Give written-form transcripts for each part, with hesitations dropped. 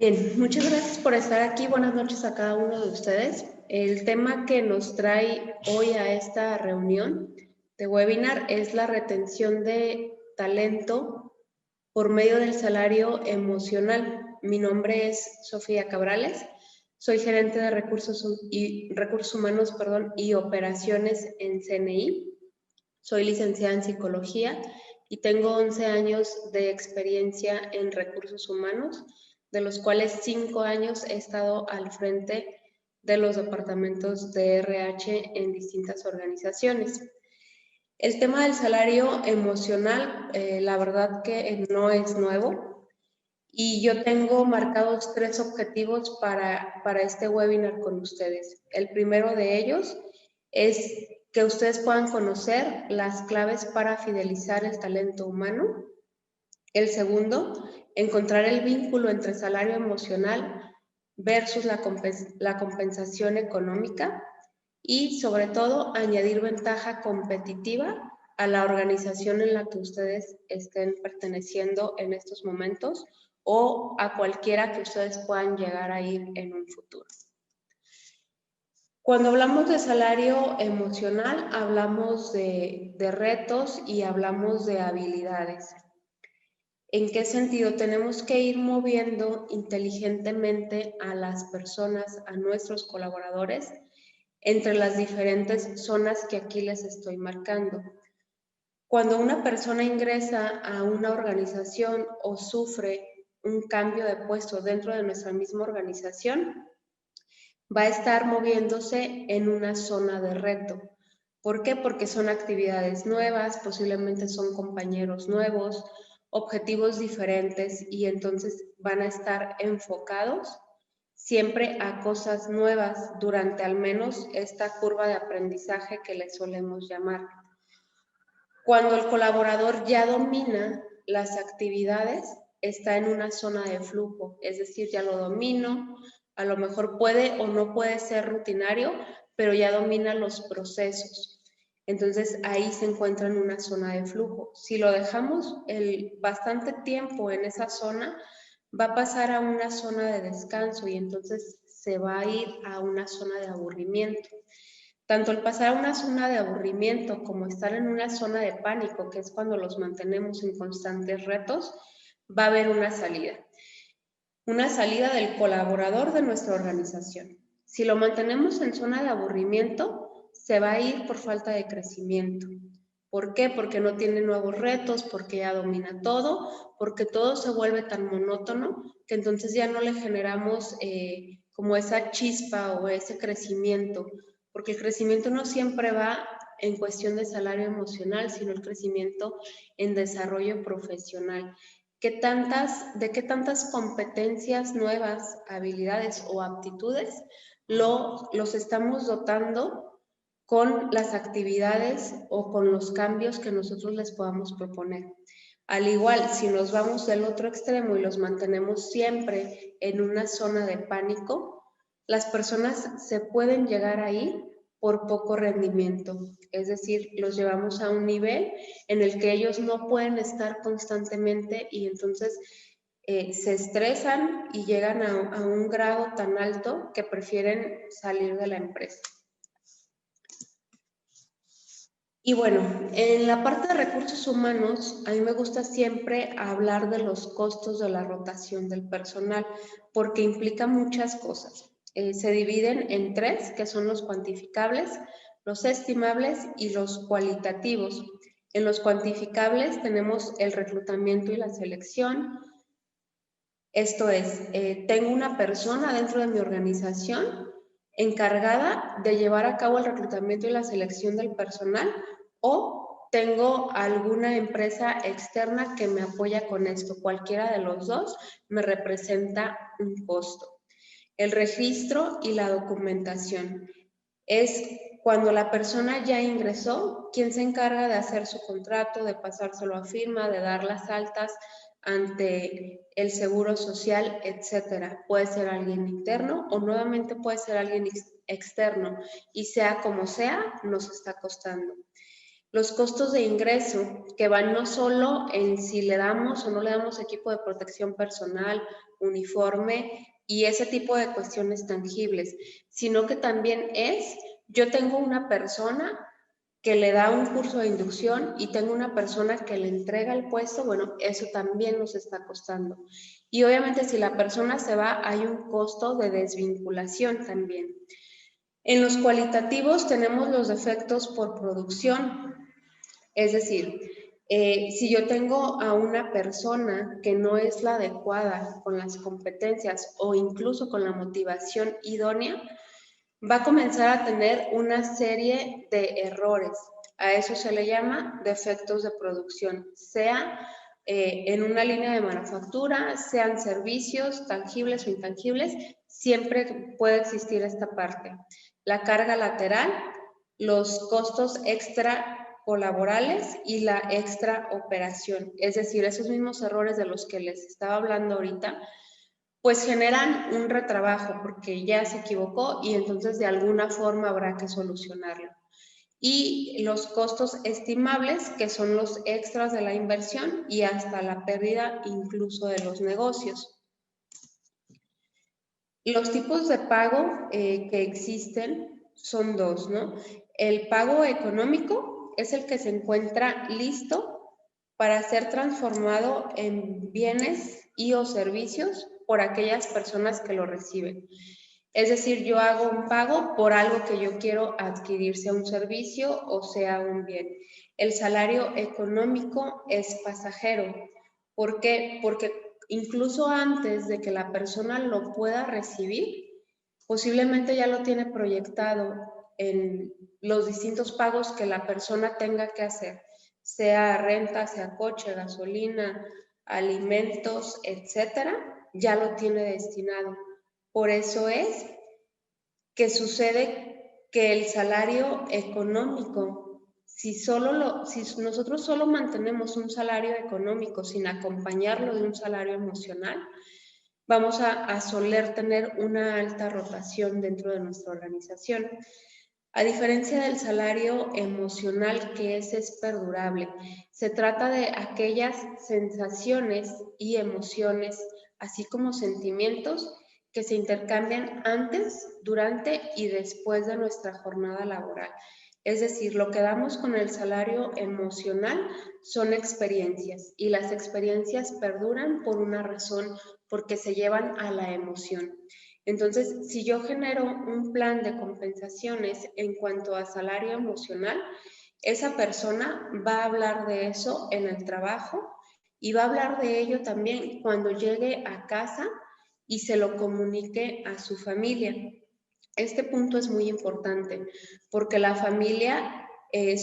Bien, muchas gracias por estar aquí. Buenas noches a cada uno de ustedes. El tema que nos trae hoy a esta reunión de webinar es la retención de talento por medio del salario emocional. Mi nombre es Sofía Cabrales, soy gerente de recursos humanos y operaciones en CNI. Soy licenciada en psicología y tengo 11 años de experiencia en recursos humanos, de los cuales 5 años he estado al frente de los departamentos de RH en distintas organizaciones. El tema del salario emocional, la verdad que no es nuevo y yo tengo marcados 3 objetivos para este webinar con ustedes. El primero de ellos es que ustedes puedan conocer las claves para fidelizar el talento humano. El segundo, encontrar el vínculo entre salario emocional versus la compensación económica y, sobre todo, añadir ventaja competitiva a la organización en la que ustedes estén perteneciendo en estos momentos o a cualquiera que ustedes puedan llegar a ir en un futuro. Cuando hablamos de salario emocional, hablamos de retos y hablamos de habilidades. ¿En qué sentido? Tenemos que ir moviendo inteligentemente a las personas, a nuestros colaboradores, entre las diferentes zonas que aquí les estoy marcando. Cuando una persona ingresa a una organización o sufre un cambio de puesto dentro de nuestra misma organización, va a estar moviéndose en una zona de reto. ¿Por qué? Porque son actividades nuevas, posiblemente son compañeros nuevos, objetivos diferentes y entonces van a estar enfocados siempre a cosas nuevas durante al menos esta curva de aprendizaje que le solemos llamar. Cuando el colaborador ya domina las actividades, está en una zona de flujo, es decir, ya lo domino, a lo mejor puede o no puede ser rutinario, pero ya domina los procesos. Entonces ahí se encuentra en una zona de flujo. Si lo dejamos bastante tiempo en esa zona, va a pasar a una zona de descanso y entonces se va a ir a una zona de aburrimiento. Tanto el pasar a una zona de aburrimiento como estar en una zona de pánico, que es cuando los mantenemos en constantes retos, va a haber una salida. Una salida del colaborador de nuestra organización. Si lo mantenemos en zona de aburrimiento, se va a ir por falta de crecimiento. ¿Por qué? Porque no tiene nuevos retos, porque ya domina todo, porque todo se vuelve tan monótono que entonces ya no le generamos como esa chispa o ese crecimiento, porque el crecimiento no siempre va en cuestión de salario emocional, sino el crecimiento en desarrollo profesional. ¿De qué tantas competencias nuevas, habilidades o aptitudes los estamos dotando con las actividades o con los cambios que nosotros les podamos proponer? Al igual, si nos vamos del otro extremo y los mantenemos siempre en una zona de pánico, las personas se pueden llegar a ir por poco rendimiento, es decir, los llevamos a un nivel en el que ellos no pueden estar constantemente y entonces se estresan y llegan a un grado tan alto que prefieren salir de la empresa. Y bueno, en la parte de recursos humanos, a mí me gusta siempre hablar de los costos de la rotación del personal, porque implica muchas cosas. Se dividen en 3, que son los cuantificables, los estimables y los cualitativos. En los cuantificables tenemos el reclutamiento y la selección. Esto es, tengo una persona dentro de mi organización encargada de llevar a cabo el reclutamiento y la selección del personal, o tengo alguna empresa externa que me apoya con esto. Cualquiera de los dos me representa un costo. El registro y la documentación es cuando la persona ya ingresó, quien se encarga de hacer su contrato, de pasárselo a firma, de dar las altas ante el seguro social, etcétera. Puede ser alguien interno o nuevamente puede ser alguien externo, y sea como sea, nos está costando. Los costos de ingreso, que van no solo en si le damos o no le damos equipo de protección personal, uniforme y ese tipo de cuestiones tangibles, sino que también yo tengo una persona que le da un curso de inducción y tengo una persona que le entrega el puesto, bueno, eso también nos está costando. Y obviamente si la persona se va, hay un costo de desvinculación también. En los cualitativos tenemos los defectos por producción, es decir, si yo tengo a una persona que no es la adecuada con las competencias o incluso con la motivación idónea, va a comenzar a tener una serie de errores. A eso se le llama defectos de producción, sea en una línea de manufactura, sean servicios tangibles o intangibles, siempre puede existir esta parte. La carga lateral, los costos extra colaborales y la extra operación, es decir, esos mismos errores de los que les estaba hablando ahorita, pues generan un retrabajo porque ya se equivocó y entonces de alguna forma habrá que solucionarlo. Y los costos estimables, que son los extras de la inversión y hasta la pérdida incluso de los negocios. Los tipos de pago que existen son dos, ¿no? El pago económico es el que se encuentra listo para ser transformado en bienes y o servicios por aquellas personas que lo reciben. Es decir, yo hago un pago por algo que yo quiero adquirir, sea un servicio o sea un bien. El salario económico es pasajero. ¿Por qué? Porque incluso antes de que la persona lo pueda recibir, posiblemente ya lo tiene proyectado en los distintos pagos que la persona tenga que hacer, sea renta, sea coche, gasolina, alimentos, etcétera, ya lo tiene destinado. Por eso es que sucede que el salario económico, si nosotros solo mantenemos un salario económico sin acompañarlo de un salario emocional, vamos a soler tener una alta rotación dentro de nuestra organización. A diferencia del salario emocional, que es perdurable, se trata de aquellas sensaciones y emociones, así como sentimientos que se intercambian antes, durante y después de nuestra jornada laboral. Es decir, lo que damos con el salario emocional son experiencias y las experiencias perduran por una razón, porque se llevan a la emoción. Entonces, si yo genero un plan de compensaciones en cuanto a salario emocional, esa persona va a hablar de eso en el trabajo y va a hablar de ello también cuando llegue a casa y se lo comunique a su familia. Este punto es muy importante porque la familia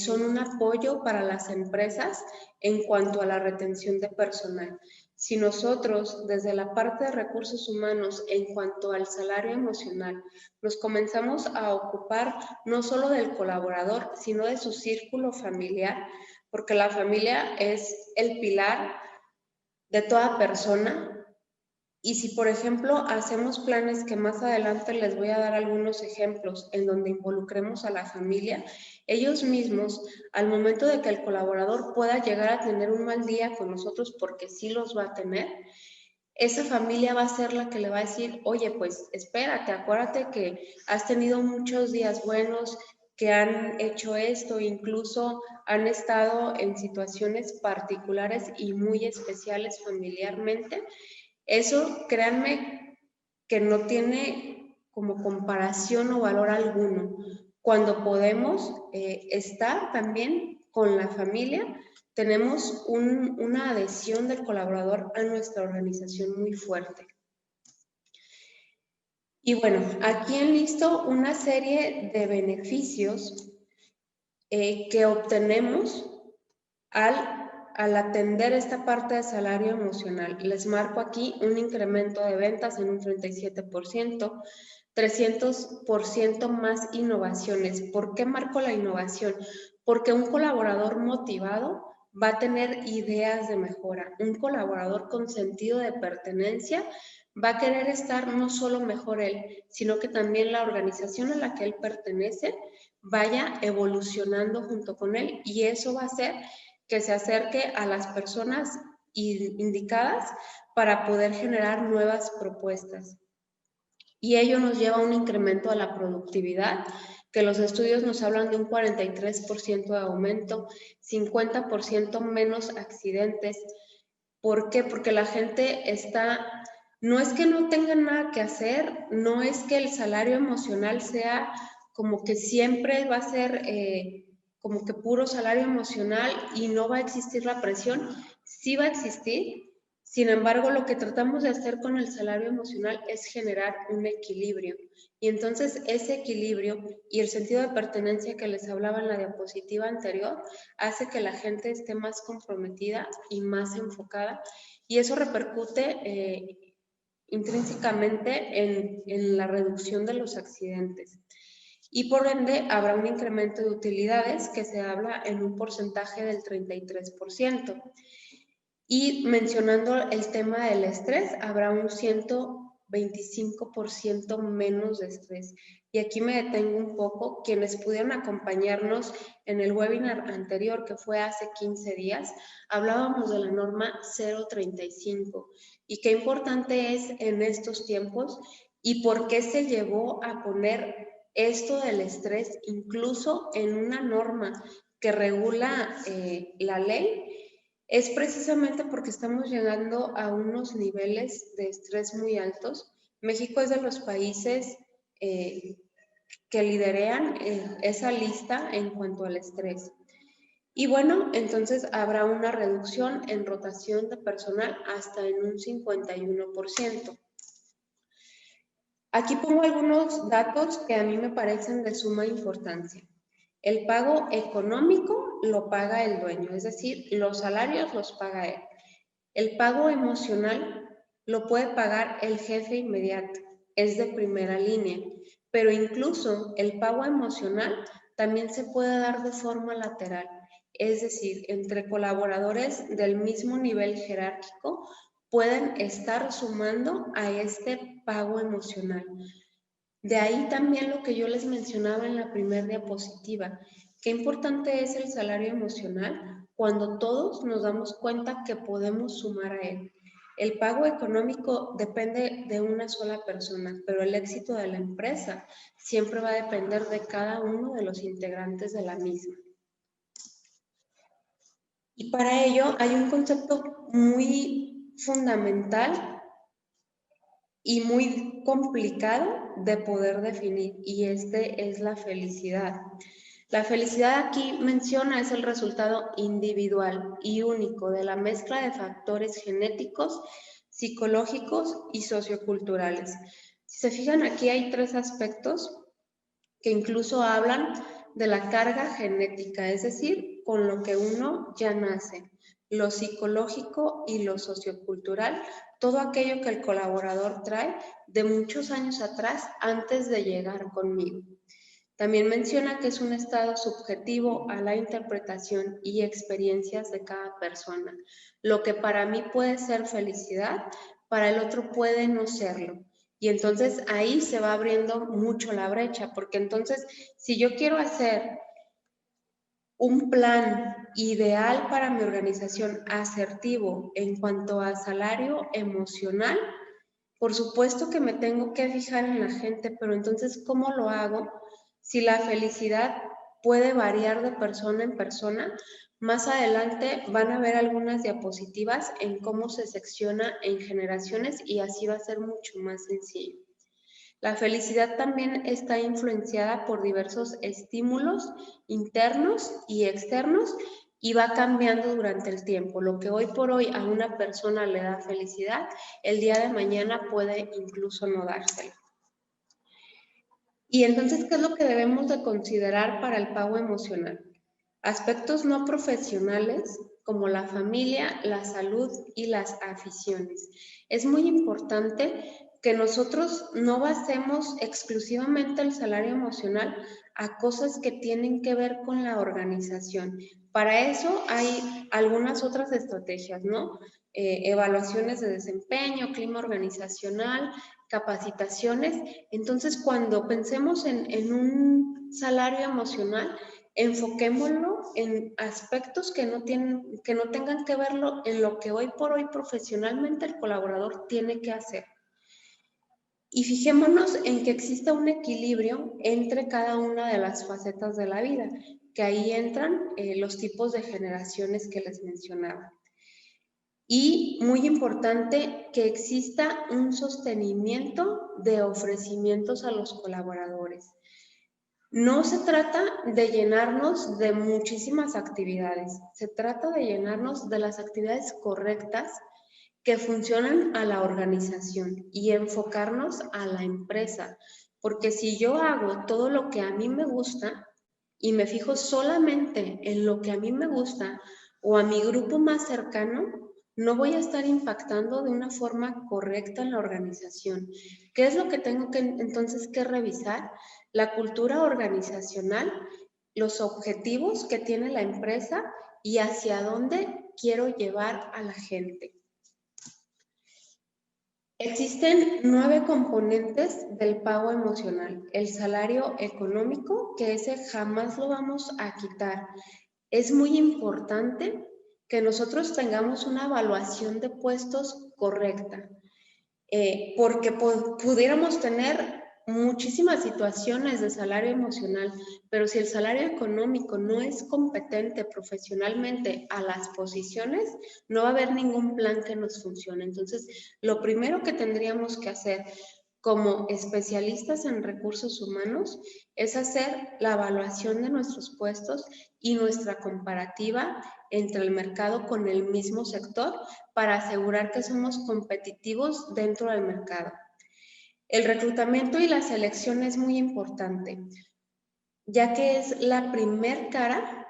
son un apoyo para las empresas en cuanto a la retención de personal. Si nosotros, desde la parte de recursos humanos, en cuanto al salario emocional, nos comenzamos a ocupar no solo del colaborador, sino de su círculo familiar, porque la familia es el pilar de toda persona. Y si, por ejemplo, hacemos planes que más adelante les voy a dar algunos ejemplos en donde involucremos a la familia, ellos mismos, al momento de que el colaborador pueda llegar a tener un mal día con nosotros, porque sí los va a tener, esa familia va a ser la que le va a decir, oye, pues espérate, acuérdate que has tenido muchos días buenos, que han hecho esto, incluso han estado en situaciones particulares y muy especiales familiarmente. Eso, créanme, que no tiene como comparación o valor alguno. Cuando podemos estar también con la familia, tenemos una adhesión del colaborador a nuestra organización muy fuerte. Y bueno, aquí enlisto una serie de beneficios que obtenemos al atender esta parte de salario emocional. Les marco aquí un incremento de ventas en un 37%, 300% más innovaciones. ¿Por qué marco la innovación? Porque un colaborador motivado va a tener ideas de mejora. Un colaborador con sentido de pertenencia va a querer estar no solo mejor él, sino que también la organización a la que él pertenece vaya evolucionando junto con él, y eso va a hacer que se acerque a las personas indicadas para poder generar nuevas propuestas. Y ello nos lleva a un incremento a la productividad, que los estudios nos hablan de un 43% de aumento, 50% menos accidentes. ¿Por qué? Porque la gente está, no es que no tengan nada que hacer, no es que el salario emocional sea como que siempre va a ser como que puro salario emocional y no va a existir la presión, sí va a existir. Sin embargo, lo que tratamos de hacer con el salario emocional es generar un equilibrio. Y entonces ese equilibrio y el sentido de pertenencia que les hablaba en la diapositiva anterior hace que la gente esté más comprometida y más enfocada, y eso repercute intrínsecamente en la reducción de los accidentes. Y por ende habrá un incremento de utilidades que se habla en un porcentaje del 33%. Y mencionando el tema del estrés, habrá un 125% menos de estrés. Y aquí me detengo un poco. Quienes pudieron acompañarnos en el webinar anterior, que fue hace 15 días, hablábamos de la norma 035 y qué importante es en estos tiempos y por qué se llevó a poner esto del estrés incluso en una norma que regula la ley. Es precisamente porque estamos llegando a unos niveles de estrés muy altos. México es de los países que liderean esa lista en cuanto al estrés. Y bueno, entonces habrá una reducción en rotación de personal hasta en un 51%. Aquí pongo algunos datos que a mí me parecen de suma importancia. El pago económico lo paga el dueño, es decir, los salarios los paga él. El pago emocional lo puede pagar el jefe inmediato, es de primera línea, pero incluso el pago emocional también se puede dar de forma lateral, es decir, entre colaboradores del mismo nivel jerárquico pueden estar sumando a este pago emocional. De ahí también lo que yo les mencionaba en la primera diapositiva, qué importante es el salario emocional cuando todos nos damos cuenta que podemos sumar a él. El pago económico depende de una sola persona, pero el éxito de la empresa siempre va a depender de cada uno de los integrantes de la misma. Y para ello hay un concepto muy fundamental y muy complicado de poder definir, y este es la felicidad. La felicidad aquí menciona es el resultado individual y único de la mezcla de factores genéticos, psicológicos y socioculturales. Si se fijan, aquí hay 3 aspectos que incluso hablan de la carga genética, es decir, con lo que uno ya nace, lo psicológico y lo sociocultural, todo aquello que el colaborador trae de muchos años atrás antes de llegar conmigo. También menciona que es un estado subjetivo a la interpretación y experiencias de cada persona. Lo que para mí puede ser felicidad, para el otro puede no serlo. Y entonces ahí se va abriendo mucho la brecha, porque entonces si yo quiero hacer un plan ideal para mi organización asertivo en cuanto a salario emocional, por supuesto que me tengo que fijar en la gente, pero entonces, ¿cómo lo hago? Si la felicidad puede variar de persona en persona, más adelante van a ver algunas diapositivas en cómo se secciona en generaciones y así va a ser mucho más sencillo. La felicidad también está influenciada por diversos estímulos internos y externos y va cambiando durante el tiempo. Lo que hoy por hoy a una persona le da felicidad, el día de mañana puede incluso no dársela. Y entonces, ¿qué es lo que debemos de considerar para el pago emocional? Aspectos no profesionales como la familia, la salud y las aficiones. Es muy importante que nosotros no basemos exclusivamente el salario emocional a cosas que tienen que ver con la organización. Para eso hay algunas otras estrategias, ¿no? Evaluaciones de desempeño, clima organizacional, capacitaciones. Entonces, cuando pensemos en un salario emocional, enfoquémoslo en aspectos que no tengan que verlo en lo que hoy por hoy profesionalmente el colaborador tiene que hacer. Y fijémonos en que exista un equilibrio entre cada una de las facetas de la vida, que ahí entran los tipos de generaciones que les mencionaba. Y muy importante, que exista un sostenimiento de ofrecimientos a los colaboradores. No se trata de llenarnos de muchísimas actividades, se trata de llenarnos de las actividades correctas que funcionan a la organización y enfocarnos a la empresa. Porque si yo hago todo lo que a mí me gusta y me fijo solamente en lo que a mí me gusta o a mi grupo más cercano, no voy a estar impactando de una forma correcta en la organización. ¿Qué es lo que tengo que entonces que revisar? La cultura organizacional, los objetivos que tiene la empresa y hacia dónde quiero llevar a la gente. Existen 9 componentes del pago emocional. El salario económico, que ese jamás lo vamos a quitar. Es muy importante que nosotros tengamos una evaluación de puestos correcta, porque pudiéramos tener muchísimas situaciones de salario emocional, pero si el salario económico no es competente profesionalmente a las posiciones, no va a haber ningún plan que nos funcione. Entonces, lo primero que tendríamos que hacer como especialistas en recursos humanos es hacer la evaluación de nuestros puestos y nuestra comparativa entre el mercado con el mismo sector para asegurar que somos competitivos dentro del mercado. El reclutamiento y la selección es muy importante, ya que es la primer cara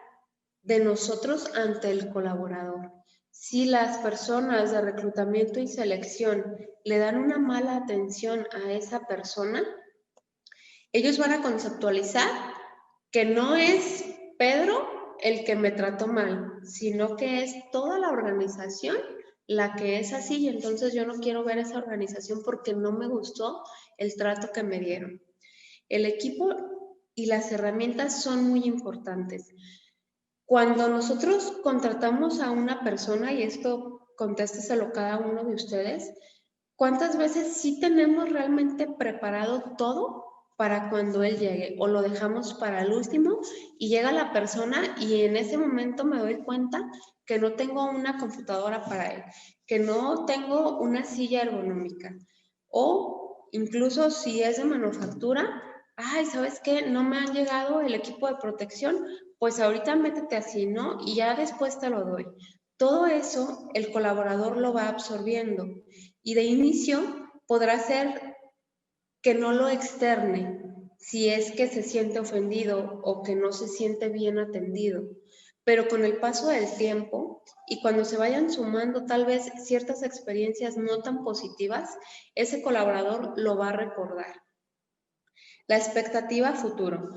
de nosotros ante el colaborador. Si las personas de reclutamiento y selección le dan una mala atención a esa persona, ellos van a conceptualizar que no es Pedro el que me trató mal, sino que es toda la organización la que es así, y entonces yo no quiero ver esa organización porque no me gustó el trato que me dieron. El equipo y las herramientas son muy importantes. Cuando nosotros contratamos a una persona, y esto contésteselo cada uno de ustedes, ¿cuántas veces sí tenemos realmente preparado todo para cuando él llegue? O lo dejamos para el último y llega la persona y en ese momento me doy cuenta que no tengo una computadora para él, que no tengo una silla ergonómica. O incluso si es de manufactura, ay, ¿sabes qué? No me han llegado el equipo de protección, pues ahorita métete así, ¿no? Y ya después te lo doy. Todo eso el colaborador lo va absorbiendo y de inicio podrá ser que no lo externe si es que se siente ofendido o que no se siente bien atendido. Pero con el paso del tiempo y cuando se vayan sumando tal vez ciertas experiencias no tan positivas, ese colaborador lo va a recordar. La expectativa futuro.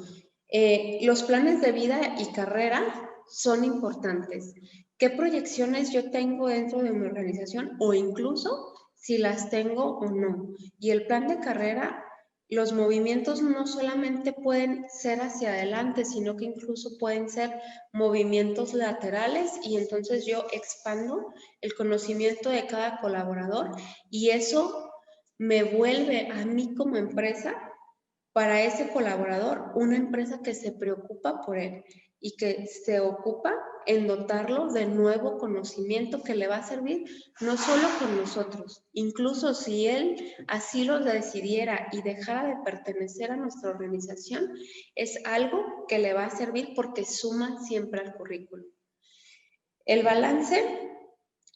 Los planes de vida y carrera son importantes. ¿Qué proyecciones yo tengo dentro de mi organización o incluso si las tengo o no? Y el plan de carrera, los movimientos no solamente pueden ser hacia adelante, sino que incluso pueden ser movimientos laterales y entonces yo expando el conocimiento de cada colaborador y eso me vuelve a mí como empresa para ese colaborador una empresa que se preocupa por él y que se ocupa en dotarlo de nuevo conocimiento que le va a servir no solo con nosotros, incluso si él así lo decidiera y dejara de pertenecer a nuestra organización, es algo que le va a servir porque suma siempre al currículum. El balance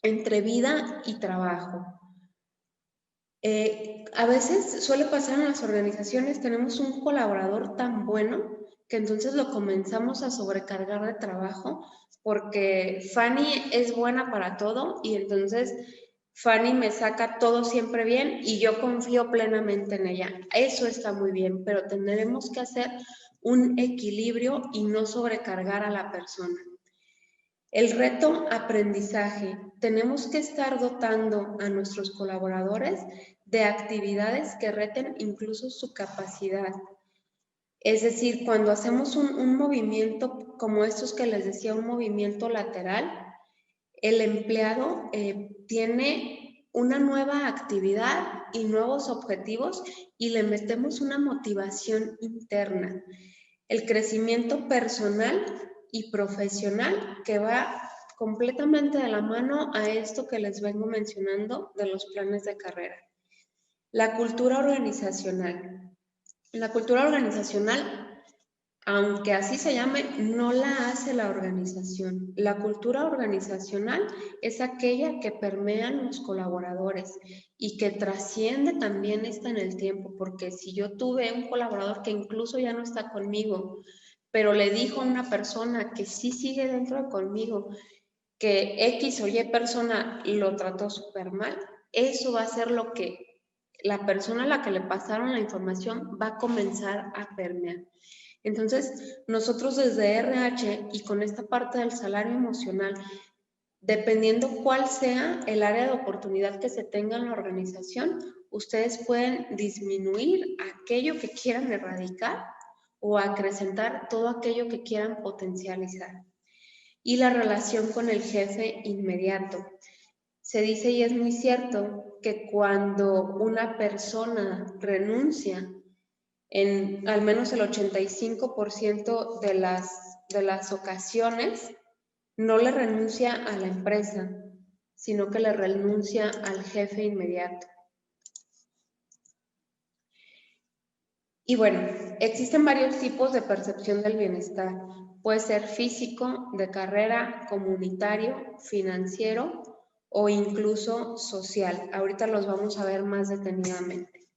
entre vida y trabajo. A veces suele pasar en las organizaciones, tenemos un colaborador tan bueno que entonces lo comenzamos a sobrecargar de trabajo porque Fanny es buena para todo y entonces Fanny me saca todo siempre bien y yo confío plenamente en ella. Eso está muy bien, pero tendremos que hacer un equilibrio y no sobrecargar a la persona. El reto aprendizaje. Tenemos que estar dotando a nuestros colaboradores de actividades que reten incluso su capacidad. Es decir, cuando hacemos un movimiento como estos que les decía, un movimiento lateral, el empleado tiene una nueva actividad y nuevos objetivos y le metemos una motivación interna. El crecimiento personal y profesional que va completamente de la mano a esto que les vengo mencionando de los planes de carrera. La cultura organizacional. La cultura organizacional, aunque así se llame, no la hace la organización. La cultura organizacional es aquella que permean los colaboradores y que trasciende también esta en el tiempo, porque si yo tuve un colaborador que incluso ya no está conmigo, pero le dijo a una persona que sí sigue dentro de conmigo, que X o Y persona lo trató súper mal, eso va a ser lo que la persona a la que le pasaron la información va a comenzar a permear. Entonces, nosotros desde RH y con esta parte del salario emocional, dependiendo cuál sea el área de oportunidad que se tenga en la organización, ustedes pueden disminuir aquello que quieran erradicar o acrecentar todo aquello que quieran potencializar. Y la relación con el jefe inmediato. Se dice, y es muy cierto, que cuando una persona renuncia, en al menos el 85% de las ocasiones, no le renuncia a la empresa, sino que le renuncia al jefe inmediato. Y bueno, existen varios tipos de percepción del bienestar. Puede ser físico, de carrera, comunitario, financiero o incluso social. Ahorita los vamos a ver más detenidamente.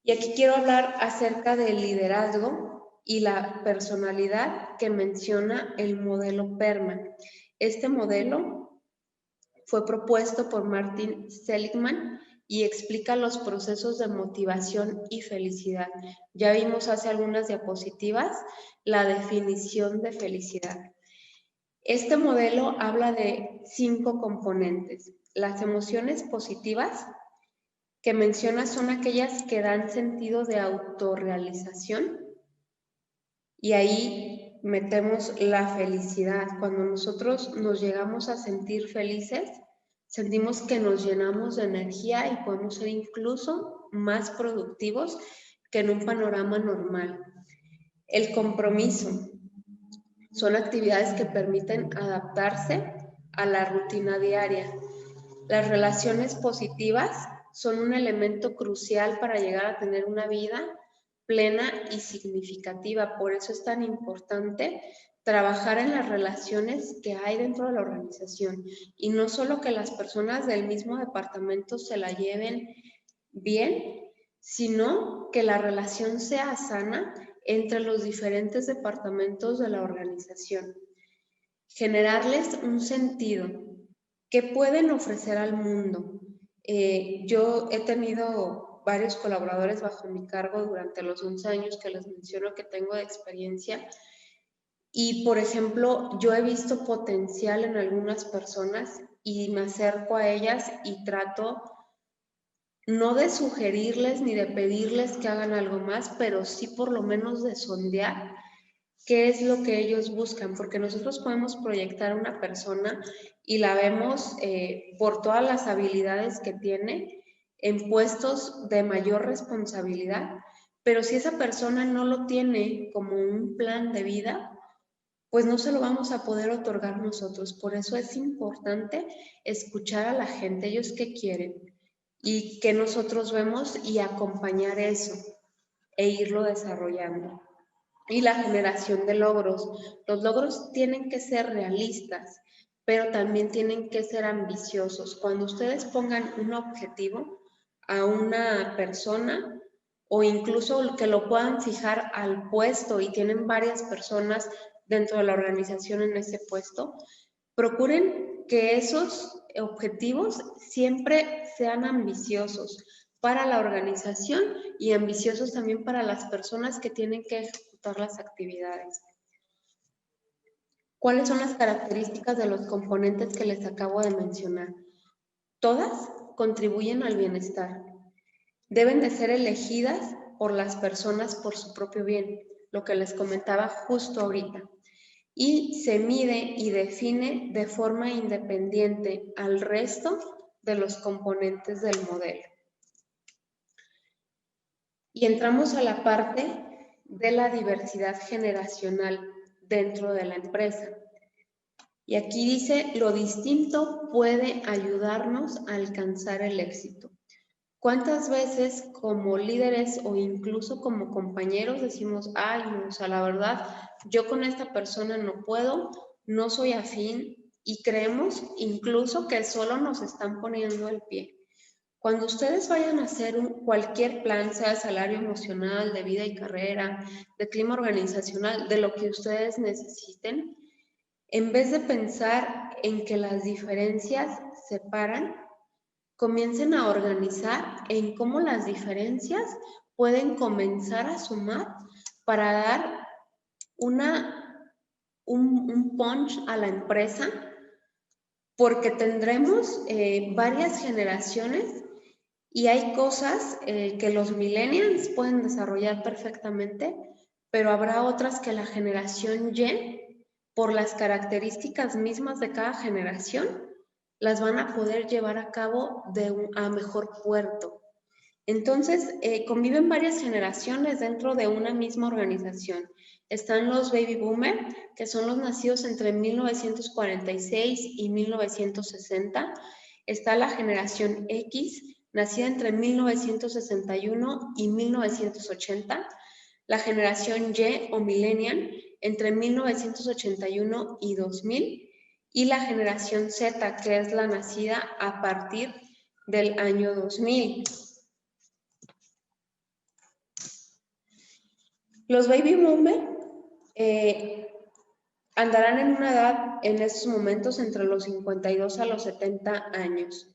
Y aquí quiero hablar acerca del liderazgo y la personalidad que menciona el modelo PERMA. Este modelo fue propuesto por Martin Seligman y explica los procesos de motivación y felicidad. Ya vimos hace algunas diapositivas la definición de felicidad. Este modelo habla de 5 componentes. Las emociones positivas que menciona son aquellas que dan sentido de autorrealización y ahí metemos la felicidad. Cuando nosotros nos llegamos a sentir felices, sentimos que nos llenamos de energía y podemos ser incluso más productivos que en un panorama normal. El compromiso son actividades que permiten adaptarse a la rutina diaria. Las relaciones positivas son un elemento crucial para llegar a tener una vida plena y significativa. Por eso es tan importante trabajar en las relaciones que hay dentro de la organización y no solo que las personas del mismo departamento se la lleven bien, sino que la relación sea sana entre los diferentes departamentos de la organización. Generarles un sentido que pueden ofrecer al mundo. Yo he tenido varios colaboradores bajo mi cargo durante los 11 años que les menciono que tengo de experiencia y, por ejemplo, yo he visto potencial en algunas personas y me acerco a ellas y trato no de sugerirles ni de pedirles que hagan algo más, pero sí por lo menos de sondear qué es lo que ellos buscan, porque nosotros podemos proyectar a una persona y la vemos por todas las habilidades que tiene en puestos de mayor responsabilidad, pero si esa persona no lo tiene como un plan de vida, pues no se lo vamos a poder otorgar nosotros. Por eso es importante escuchar a la gente, ellos qué quieren y qué nosotros vemos y acompañar eso e irlo desarrollando. Y la generación de logros. Los logros tienen que ser realistas, pero también tienen que ser ambiciosos. Cuando ustedes pongan un objetivo a una persona o incluso que lo puedan fijar al puesto y tienen varias personas dentro de la organización en ese puesto, procuren que esos objetivos siempre sean ambiciosos para la organización y ambiciosos también para las personas que tienen que ejecutar las actividades. ¿Cuáles son las características de los componentes que les acabo de mencionar? Todas contribuyen al bienestar. Deben de ser elegidas por las personas por su propio bien, lo que les comentaba justo ahorita. Y se mide y define de forma independiente al resto de los componentes del modelo. Y entramos a la parte de la diversidad generacional dentro de la empresa. Y aquí dice, lo distinto puede ayudarnos a alcanzar el éxito. ¿Cuántas veces como líderes o incluso como compañeros decimos, ay, no, o sea, la verdad, yo con esta persona no puedo, no soy afín, y creemos incluso que solo nos están poniendo el pie? Cuando ustedes vayan a hacer cualquier plan, sea salario emocional, de vida y carrera, de clima organizacional, de lo que ustedes necesiten, en vez de pensar en que las diferencias separan, comiencen a organizar en cómo las diferencias pueden comenzar a sumar para dar un punch a la empresa, porque tendremos varias generaciones y hay cosas que los millennials pueden desarrollar perfectamente, pero habrá otras que la generación Y, por las características mismas de cada generación, las van a poder llevar a cabo a mejor puerto. Entonces, conviven varias generaciones dentro de una misma organización. Están los baby boomer, que son los nacidos entre 1946 y 1960. Está la generación X, nacida entre 1961 y 1980. La generación Y o millennial, entre 1981 y 2000. Y la generación Z, que es la nacida a partir del año 2000. Los baby boomers andarán en una edad en estos momentos entre los 52 a los 70 años.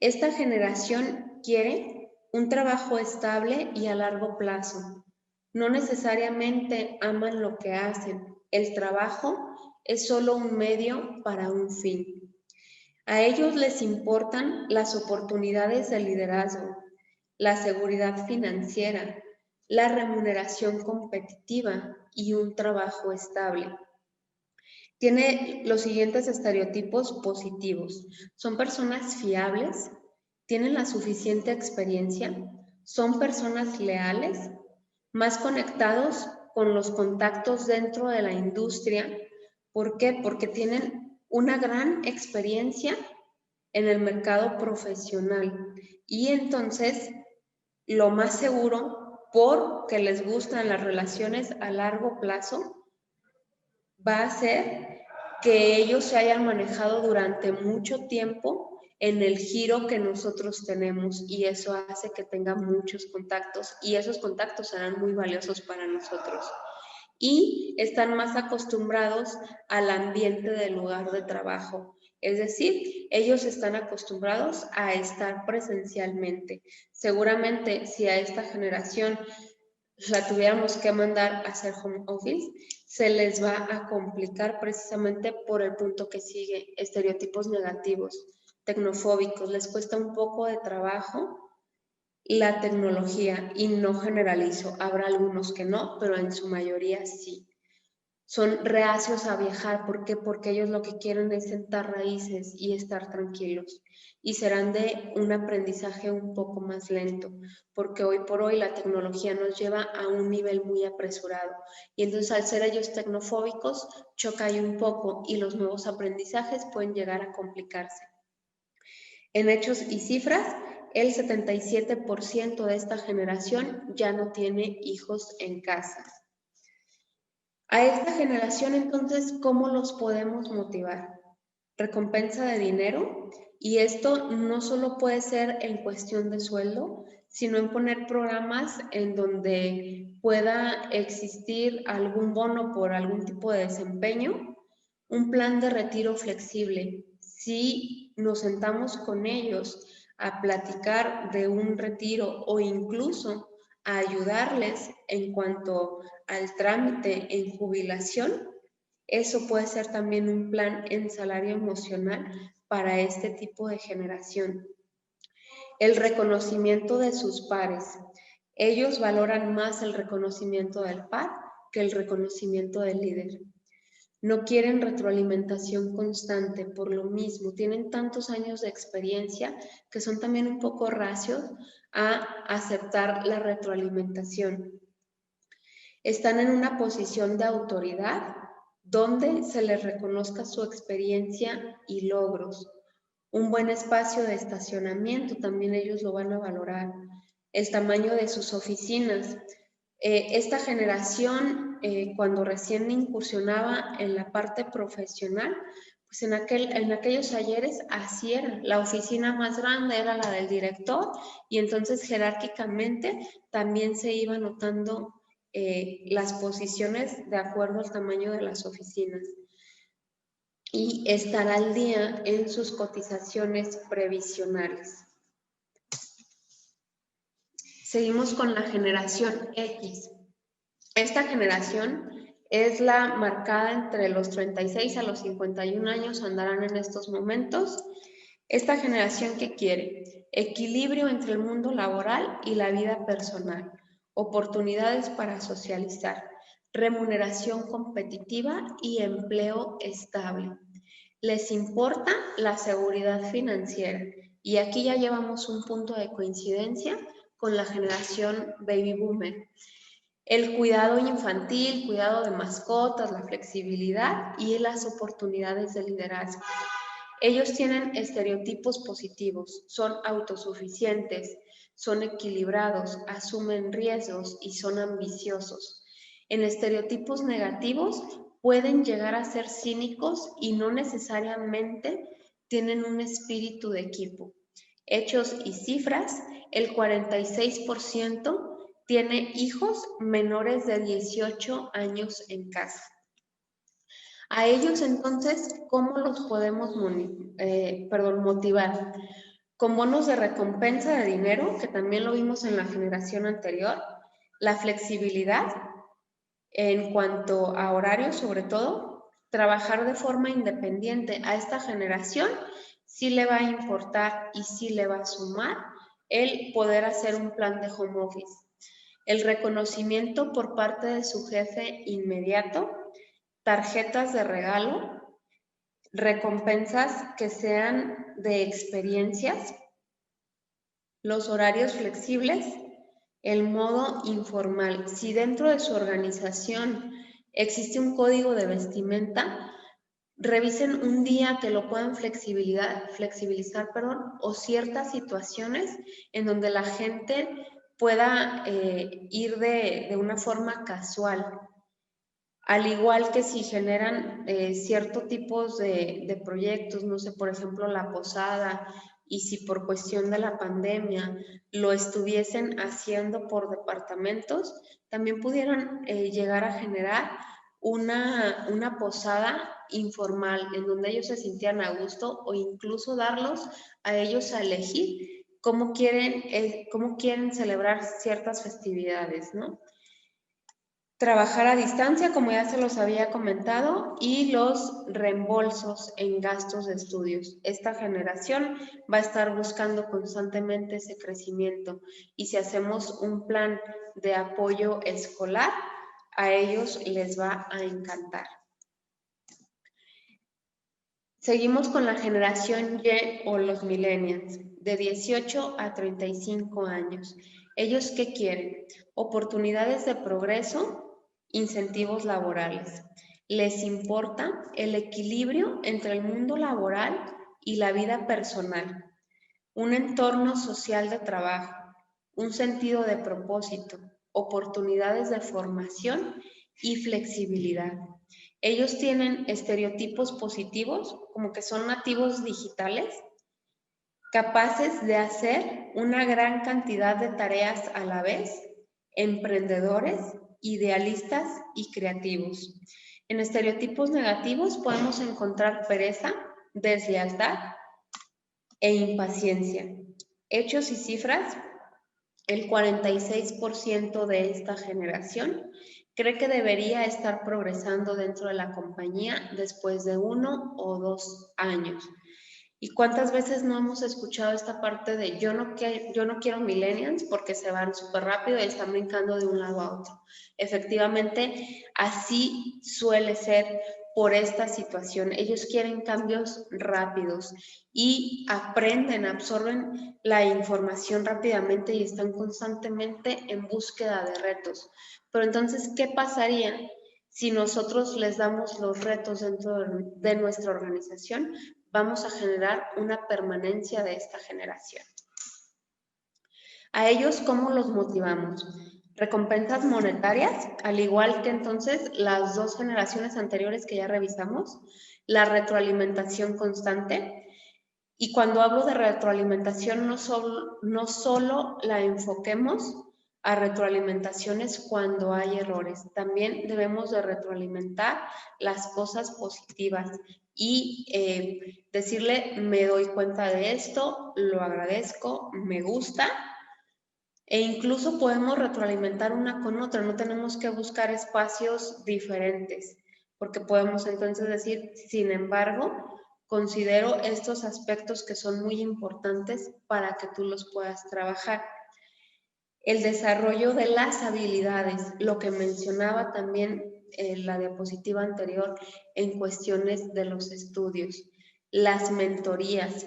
Esta generación quiere un trabajo estable y a largo plazo. No necesariamente aman lo que hacen. El trabajo es solo un medio para un fin. A ellos les importan las oportunidades de liderazgo, la seguridad financiera, la remuneración competitiva y un trabajo estable. Tiene los siguientes estereotipos positivos. Son personas fiables, tienen la suficiente experiencia, son personas leales, más conectados con los contactos dentro de la industria. ¿Por qué? Porque tienen una gran experiencia en el mercado profesional y entonces lo más seguro, porque les gustan las relaciones a largo plazo, va a ser que ellos se hayan manejado durante mucho tiempo en el giro que nosotros tenemos, y eso hace que tengan muchos contactos y esos contactos serán muy valiosos para nosotros. Y están más acostumbrados al ambiente del lugar de trabajo. Es decir, ellos están acostumbrados a estar presencialmente. Seguramente si a esta generación la tuviéramos que mandar a hacer home office, se les va a complicar precisamente por el punto que sigue, estereotipos negativos, tecnofóbicos, les cuesta un poco de trabajo la tecnología, y no generalizo, habrá algunos que no, pero en su mayoría sí. Son reacios a viajar, ¿por qué? Porque ellos lo que quieren es sentar raíces y estar tranquilos, y serán de un aprendizaje un poco más lento, porque hoy por hoy la tecnología nos lleva a un nivel muy apresurado, y entonces al ser ellos tecnofóbicos choca ahí un poco y los nuevos aprendizajes pueden llegar a complicarse. En hechos y cifras, el 77% de esta generación ya no tiene hijos en casa. A esta generación, entonces, ¿cómo los podemos motivar? Recompensa de dinero, y esto no solo puede ser en cuestión de sueldo, sino en poner programas en donde pueda existir algún bono por algún tipo de desempeño, un plan de retiro flexible. Si nos sentamos con ellos a platicar de un retiro o incluso a ayudarles en cuanto al trámite en jubilación, eso puede ser también un plan en salario emocional para este tipo de generación. El reconocimiento de sus pares. Ellos valoran más el reconocimiento del par que el reconocimiento del líder. No quieren retroalimentación constante, por lo mismo, tienen tantos años de experiencia que son también un poco reacios a aceptar la retroalimentación. Están en una posición de autoridad donde se les reconozca su experiencia y logros. Un buen espacio de estacionamiento, también ellos lo van a valorar. El tamaño de sus oficinas. Esta generación, cuando recién incursionaba en la parte profesional, pues en aquellos ayeres así era. La oficina más grande era la del director y entonces jerárquicamente también se iba notando las posiciones de acuerdo al tamaño de las oficinas. Y estar al día en sus cotizaciones previsionales. Seguimos con la generación X. Esta generación es la marcada entre los 36 a los 51 años, andarán en estos momentos. Esta generación, ¿qué quiere? Equilibrio entre el mundo laboral y la vida personal, oportunidades para socializar, remuneración competitiva y empleo estable. Les importa la seguridad financiera y aquí ya llevamos un punto de coincidencia con la generación baby boomer. El cuidado infantil, cuidado de mascotas, la flexibilidad y las oportunidades de liderazgo. Ellos tienen estereotipos positivos, son autosuficientes, son equilibrados, asumen riesgos y son ambiciosos. En estereotipos negativos pueden llegar a ser cínicos y no necesariamente tienen un espíritu de equipo. Hechos y cifras, el 46% tiene hijos menores de 18 años en casa. A ellos entonces, ¿cómo los podemos motivar? Con bonos de recompensa de dinero, que también lo vimos en la generación anterior, la flexibilidad en cuanto a horarios sobre todo, trabajar de forma independiente. A esta generación sí le va a importar y sí le va a sumar el poder hacer un plan de home office. El reconocimiento por parte de su jefe inmediato, tarjetas de regalo, recompensas que sean de experiencias, los horarios flexibles, el modo informal. Si dentro de su organización existe un código de vestimenta, revisen un día que lo puedan flexibilizar, o ciertas situaciones en donde la gente pueda ir de una forma casual. Al igual que si generan ciertos tipos de proyectos, no sé, por ejemplo, la posada, y si por cuestión de la pandemia lo estuviesen haciendo por departamentos, también pudieran llegar a generar una posada informal en donde ellos se sintieran a gusto o incluso darlos a ellos a elegir cómo quieren celebrar ciertas festividades, ¿no? Trabajar a distancia, como ya se los había comentado, y los reembolsos en gastos de estudios. Esta generación va a estar buscando constantemente ese crecimiento y si hacemos un plan de apoyo escolar, a ellos les va a encantar. Seguimos con la generación Y o los millennials, de 18 a 35 años. ¿Ellos qué quieren? Oportunidades de progreso, incentivos laborales. Les importa el equilibrio entre el mundo laboral y la vida personal, un entorno social de trabajo, un sentido de propósito, oportunidades de formación y flexibilidad. Ellos tienen estereotipos positivos, como que son nativos digitales, capaces de hacer una gran cantidad de tareas a la vez, emprendedores, idealistas y creativos. En estereotipos negativos podemos encontrar pereza, deslealtad e impaciencia. Hechos y cifras, el 46% de esta generación cree que debería estar progresando dentro de la compañía después de 1 o 2 años. ¿Y cuántas veces no hemos escuchado esta parte de yo no quiero millennials porque se van súper rápido y están brincando de un lado a otro? Efectivamente, así suele ser por esta situación. Ellos quieren cambios rápidos y aprenden, absorben la información rápidamente y están constantemente en búsqueda de retos. Pero entonces, ¿qué pasaría si nosotros les damos los retos dentro de nuestra organización? Vamos a generar una permanencia de esta generación. ¿A ellos cómo los motivamos? Recompensas monetarias, al igual que entonces las dos generaciones anteriores que ya revisamos, la retroalimentación constante. Y cuando hablo de retroalimentación, no solo la enfoquemos a retroalimentaciones cuando hay errores, también debemos de retroalimentar las cosas positivas y decirle, me doy cuenta de esto, lo agradezco, me gusta, e incluso podemos retroalimentar una con otra, no tenemos que buscar espacios diferentes, porque podemos entonces decir, sin embargo, considero estos aspectos que son muy importantes para que tú los puedas trabajar. El desarrollo de las habilidades, lo que mencionaba también en la diapositiva anterior en cuestiones de los estudios, las mentorías.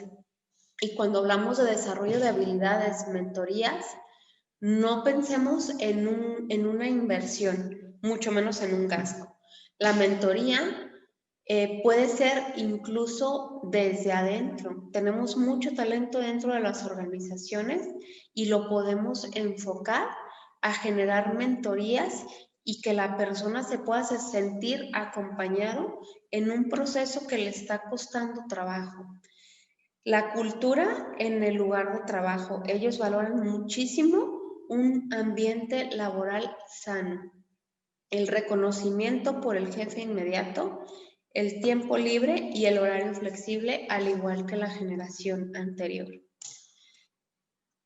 Y cuando hablamos de desarrollo de habilidades, mentorías, no pensemos en una inversión, mucho menos en un gasto. La mentoría puede ser incluso desde adentro. Tenemos mucho talento dentro de las organizaciones y lo podemos enfocar a generar mentorías y que la persona se pueda sentir acompañado en un proceso que le está costando trabajo. La cultura en el lugar de trabajo. Ellos valoran muchísimo un ambiente laboral sano, el reconocimiento por el jefe inmediato, el tiempo libre y el horario flexible, al igual que la generación anterior.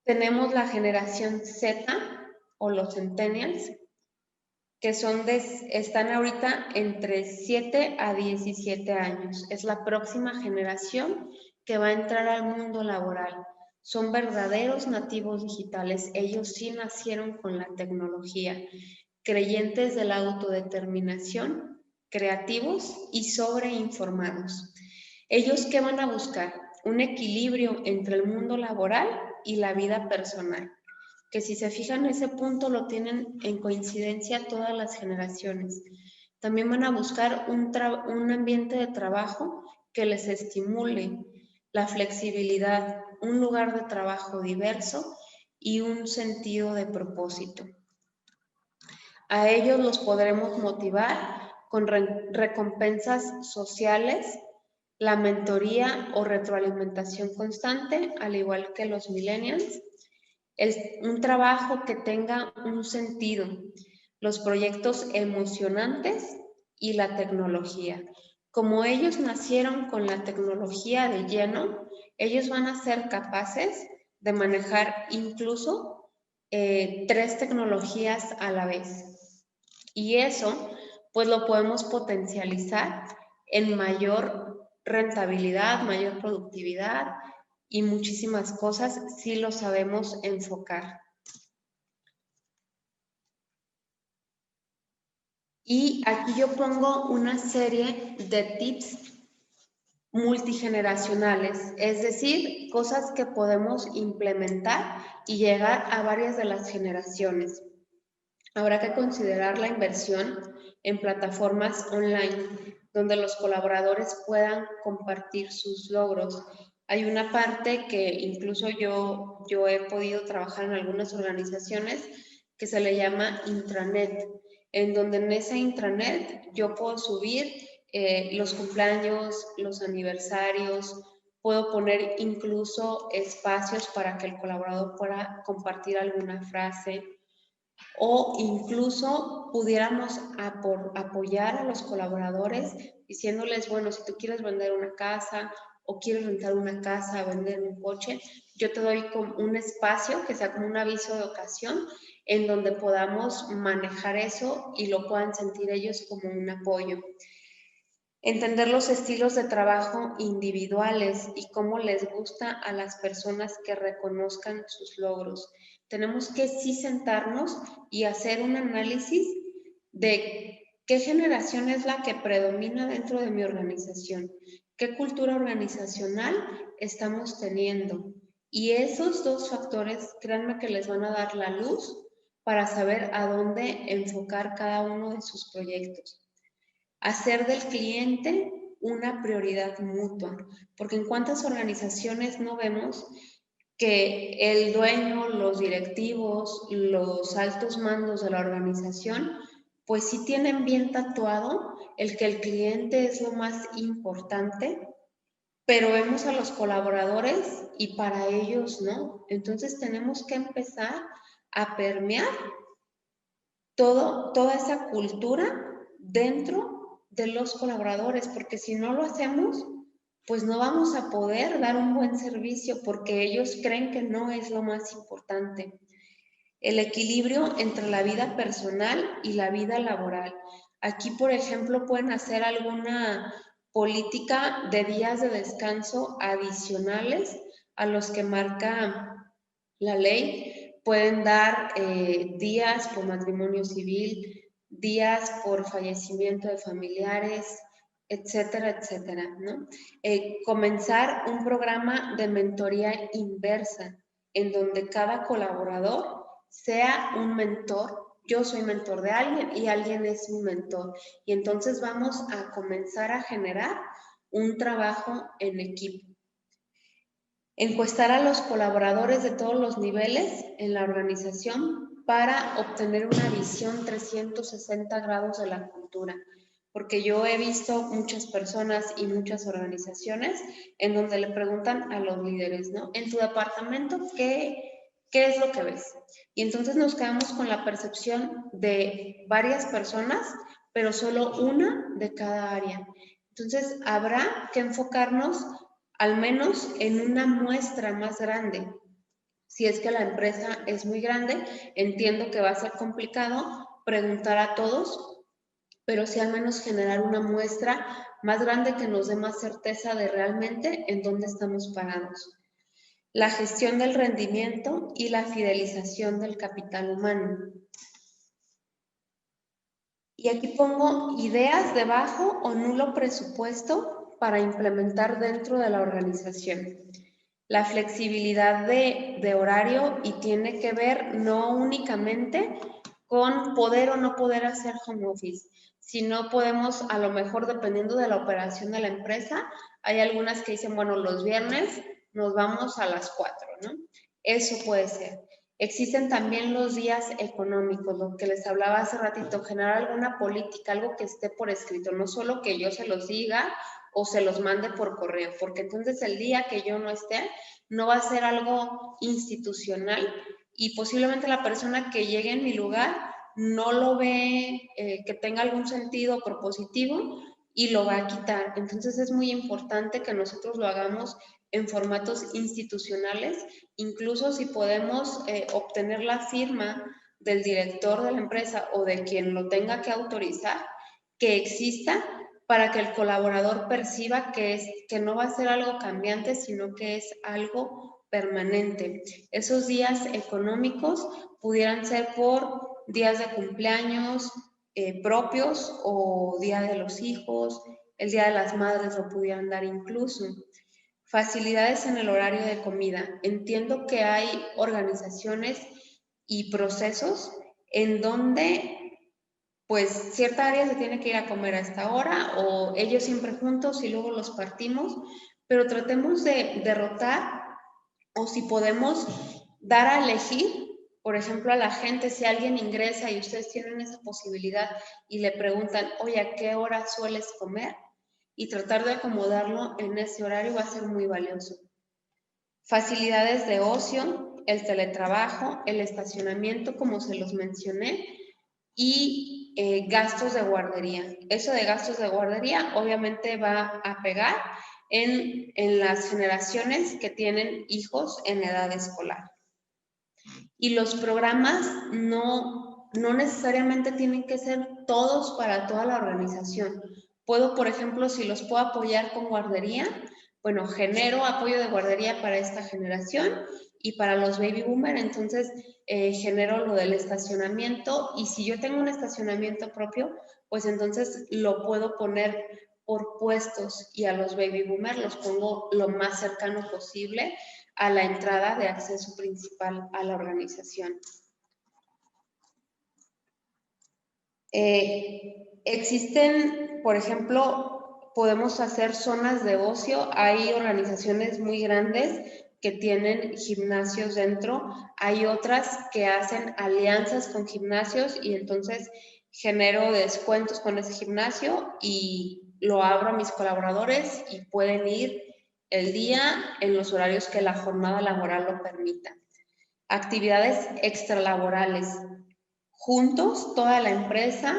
Tenemos la generación Z o los centennials, que están ahorita entre 7 a 17 años. Es la próxima generación que va a entrar al mundo laboral. Son verdaderos nativos digitales. Ellos sí nacieron con la tecnología, creyentes de la autodeterminación, creativos y sobreinformados. ¿Ellos qué van a buscar? Un equilibrio entre el mundo laboral y la vida personal, que si se fijan ese punto lo tienen en coincidencia todas las generaciones. También van a buscar un ambiente de trabajo que les estimule la flexibilidad, un lugar de trabajo diverso y un sentido de propósito. A ellos los podremos motivar con recompensas sociales, la mentoría o retroalimentación constante, al igual que los millennials, un trabajo que tenga un sentido, los proyectos emocionantes y la tecnología. Como ellos nacieron con la tecnología de lleno, ellos van a ser capaces de manejar incluso 3 tecnologías a la vez. Y eso, pues lo podemos potencializar en mayor rentabilidad, mayor productividad y muchísimas cosas si lo sabemos enfocar. Y aquí yo pongo una serie de tips multigeneracionales, es decir, cosas que podemos implementar y llegar a varias de las generaciones. Habrá que considerar la inversión en plataformas online donde los colaboradores puedan compartir sus logros. Hay una parte que incluso yo he podido trabajar en algunas organizaciones que se le llama intranet, en donde en esa intranet yo puedo subir los cumpleaños, los aniversarios, puedo poner incluso espacios para que el colaborador pueda compartir alguna frase, o incluso pudiéramos apoyar a los colaboradores diciéndoles, bueno, si tú quieres vender una casa o quieres rentar una casa, vender un coche, yo te doy un espacio que sea como un aviso de ocasión en donde podamos manejar eso y lo puedan sentir ellos como un apoyo. Entender los estilos de trabajo individuales y cómo les gusta a las personas que reconozcan sus logros. Tenemos que sí sentarnos y hacer un análisis de qué generación es la que predomina dentro de mi organización, qué cultura organizacional estamos teniendo. Y esos dos factores, créanme que les van a dar la luz para saber a dónde enfocar cada uno de sus proyectos. Hacer del cliente una prioridad mutua, porque en cuántas organizaciones no vemos que el dueño, los directivos, los altos mandos de la organización, pues sí tienen bien tatuado el que el cliente es lo más importante, pero vemos a los colaboradores y para ellos no. Entonces tenemos que empezar a permear toda esa cultura dentro de los colaboradores, porque si no lo hacemos, pues no vamos a poder dar un buen servicio porque ellos creen que no es lo más importante. El equilibrio entre la vida personal y la vida laboral. Aquí, por ejemplo, pueden hacer alguna política de días de descanso adicionales a los que marca la ley. Pueden dar días por matrimonio civil, días por fallecimiento de familiares, etcétera, etcétera, ¿no? Comenzar un programa de mentoría inversa en donde cada colaborador sea un mentor. Yo soy mentor de alguien y alguien es mi mentor. Y entonces vamos a comenzar a generar un trabajo en equipo. Encuestar a los colaboradores de todos los niveles en la organización para obtener una visión 360 grados de la cultura. Porque yo he visto muchas personas y muchas organizaciones en donde le preguntan a los líderes, ¿no? En tu departamento, ¿qué es lo que ves? Y entonces nos quedamos con la percepción de varias personas, pero solo una de cada área. Entonces habrá que enfocarnos al menos en una muestra más grande. Si es que la empresa es muy grande, entiendo que va a ser complicado preguntar a todos, pero sí al menos generar una muestra más grande que nos dé más certeza de realmente en dónde estamos parados. La gestión del rendimiento y la fidelización del capital humano. Y aquí pongo ideas de bajo o nulo presupuesto para implementar dentro de la organización. La flexibilidad de horario y tiene que ver no únicamente con poder o no poder hacer home office, sino podemos, a lo mejor dependiendo de la operación de la empresa, hay algunas que dicen, bueno, los viernes nos vamos a las 4, ¿no? Eso puede ser. Existen también los días económicos, lo que les hablaba hace ratito, generar alguna política, algo que esté por escrito, no solo que yo se los diga o se los mande por correo, porque entonces el día que yo no esté, no va a ser algo institucional y posiblemente la persona que llegue en mi lugar no lo ve que tenga algún sentido propositivo y lo va a quitar. Entonces es muy importante que nosotros lo hagamos en formatos institucionales, incluso si podemos obtener la firma del director de la empresa o de quien lo tenga que autorizar, que exista para que el colaborador perciba que no va a ser algo cambiante, sino que es algo permanente. Esos días económicos pudieran ser por días de cumpleaños propios o día de los hijos, el día de las madres lo pudieran dar incluso. Facilidades en el horario de comida. Entiendo que hay organizaciones y procesos en donde pues cierta área se tiene que ir a comer a esta hora o ellos siempre juntos y luego los partimos, pero tratemos de derrotar o si podemos dar a elegir, por ejemplo, a la gente, si alguien ingresa y ustedes tienen esa posibilidad y le preguntan, oye, ¿a qué hora sueles comer? Y tratar de acomodarlo en ese horario va a ser muy valioso. Facilidades de ocio, el teletrabajo, el estacionamiento, como se los mencioné, y gastos de guardería. Eso de gastos de guardería obviamente va a pegar en las generaciones que tienen hijos en edad escolar. Y los programas no necesariamente tienen que ser todos para toda la organización. Puedo, por ejemplo, si los puedo apoyar con guardería, bueno, genero apoyo de guardería para esta generación y para los baby boomer, entonces genero lo del estacionamiento, y si yo tengo un estacionamiento propio, pues entonces lo puedo poner por puestos, y a los baby boomer los pongo lo más cercano posible a la entrada de acceso principal a la organización. Existen, por ejemplo, podemos hacer zonas de ocio. Hay organizaciones muy grandes que tienen gimnasios dentro. Hay otras que hacen alianzas con gimnasios y entonces genero descuentos con ese gimnasio y lo abro a mis colaboradores y pueden ir el día en los horarios que la jornada laboral lo permita. Actividades extralaborales. Juntos, toda la empresa,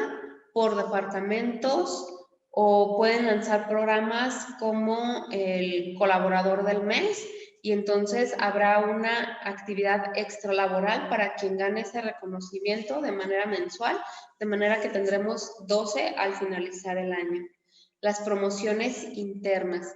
por departamentos, o pueden lanzar programas como el colaborador del mes, y entonces habrá una actividad extralaboral para quien gane ese reconocimiento de manera mensual, de manera que tendremos 12 al finalizar el año. Las promociones internas.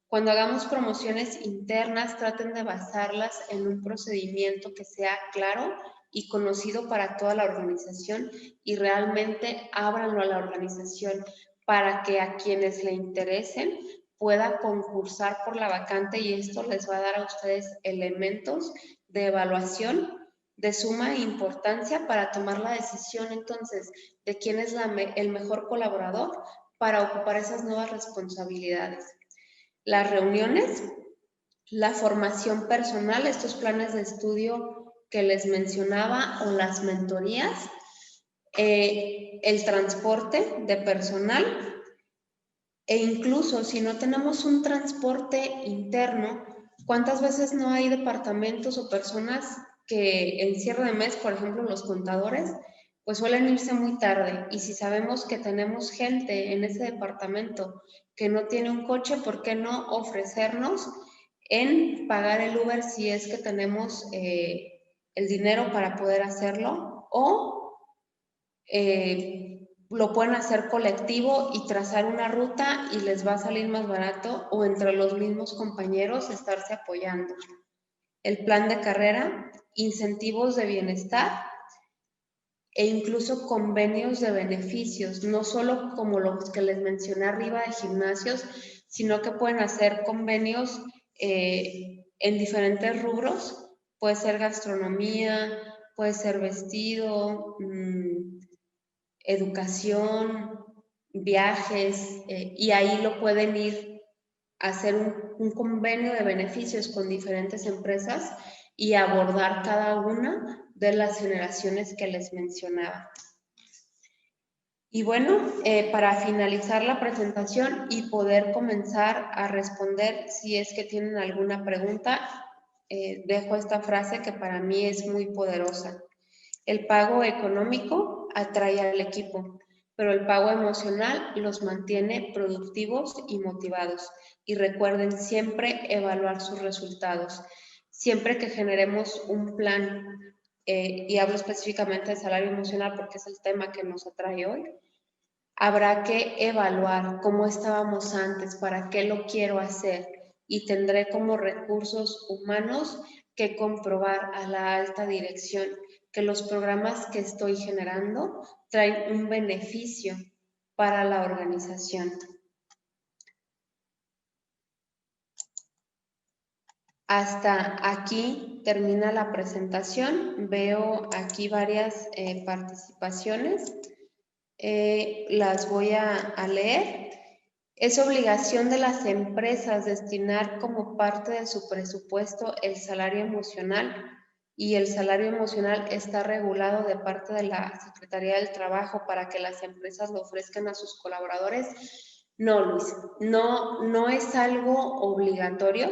Cuando hagamos promociones internas, traten de basarlas en un procedimiento que sea claro y conocido para toda la organización, y realmente ábranlo a la organización para que a quienes le interesen pueda concursar por la vacante, y esto les va a dar a ustedes elementos de evaluación de suma importancia para tomar la decisión entonces de quién es el mejor colaborador para ocupar esas nuevas responsabilidades. Las reuniones, la formación personal, estos planes de estudio que les mencionaba, o las mentorías, el transporte de personal, e incluso si no tenemos un transporte interno, ¿cuántas veces no hay departamentos o personas que en cierre de mes, por ejemplo los contadores, pues suelen irse muy tarde? Y si sabemos que tenemos gente en ese departamento que no tiene un coche, ¿por qué no ofrecernos en pagar el Uber si es que tenemos el dinero para poder hacerlo? O lo pueden hacer colectivo y trazar una ruta y les va a salir más barato, o entre los mismos compañeros estarse apoyando. El plan de carrera, incentivos de bienestar e incluso convenios de beneficios, no solo como los que les mencioné arriba de gimnasios, sino que pueden hacer convenios en diferentes rubros. Puede ser gastronomía, puede ser vestido, educación, viajes, y ahí lo pueden ir a hacer un convenio de beneficios con diferentes empresas y abordar cada una de las generaciones que les mencionaba. Y bueno, para finalizar la presentación y poder comenzar a responder si es que tienen alguna pregunta, dejo esta frase que para mí es muy poderosa. El pago económico atrae al equipo, pero el pago emocional los mantiene productivos y motivados. Y recuerden siempre evaluar sus resultados. Siempre que generemos un plan, y hablo específicamente de salario emocional porque es el tema que nos atrae hoy, habrá que evaluar cómo estábamos antes, para qué lo quiero hacer, y tendré como recursos humanos que comprobar a la alta dirección que los programas que estoy generando traen un beneficio para la organización. Hasta aquí termina la presentación. Veo aquí varias participaciones. Las voy a leer. Es obligación de las empresas destinar como parte de su presupuesto el salario emocional, y el salario emocional está regulado de parte de la Secretaría del Trabajo para que las empresas lo ofrezcan a sus colaboradores. No, Luis, no es algo obligatorio.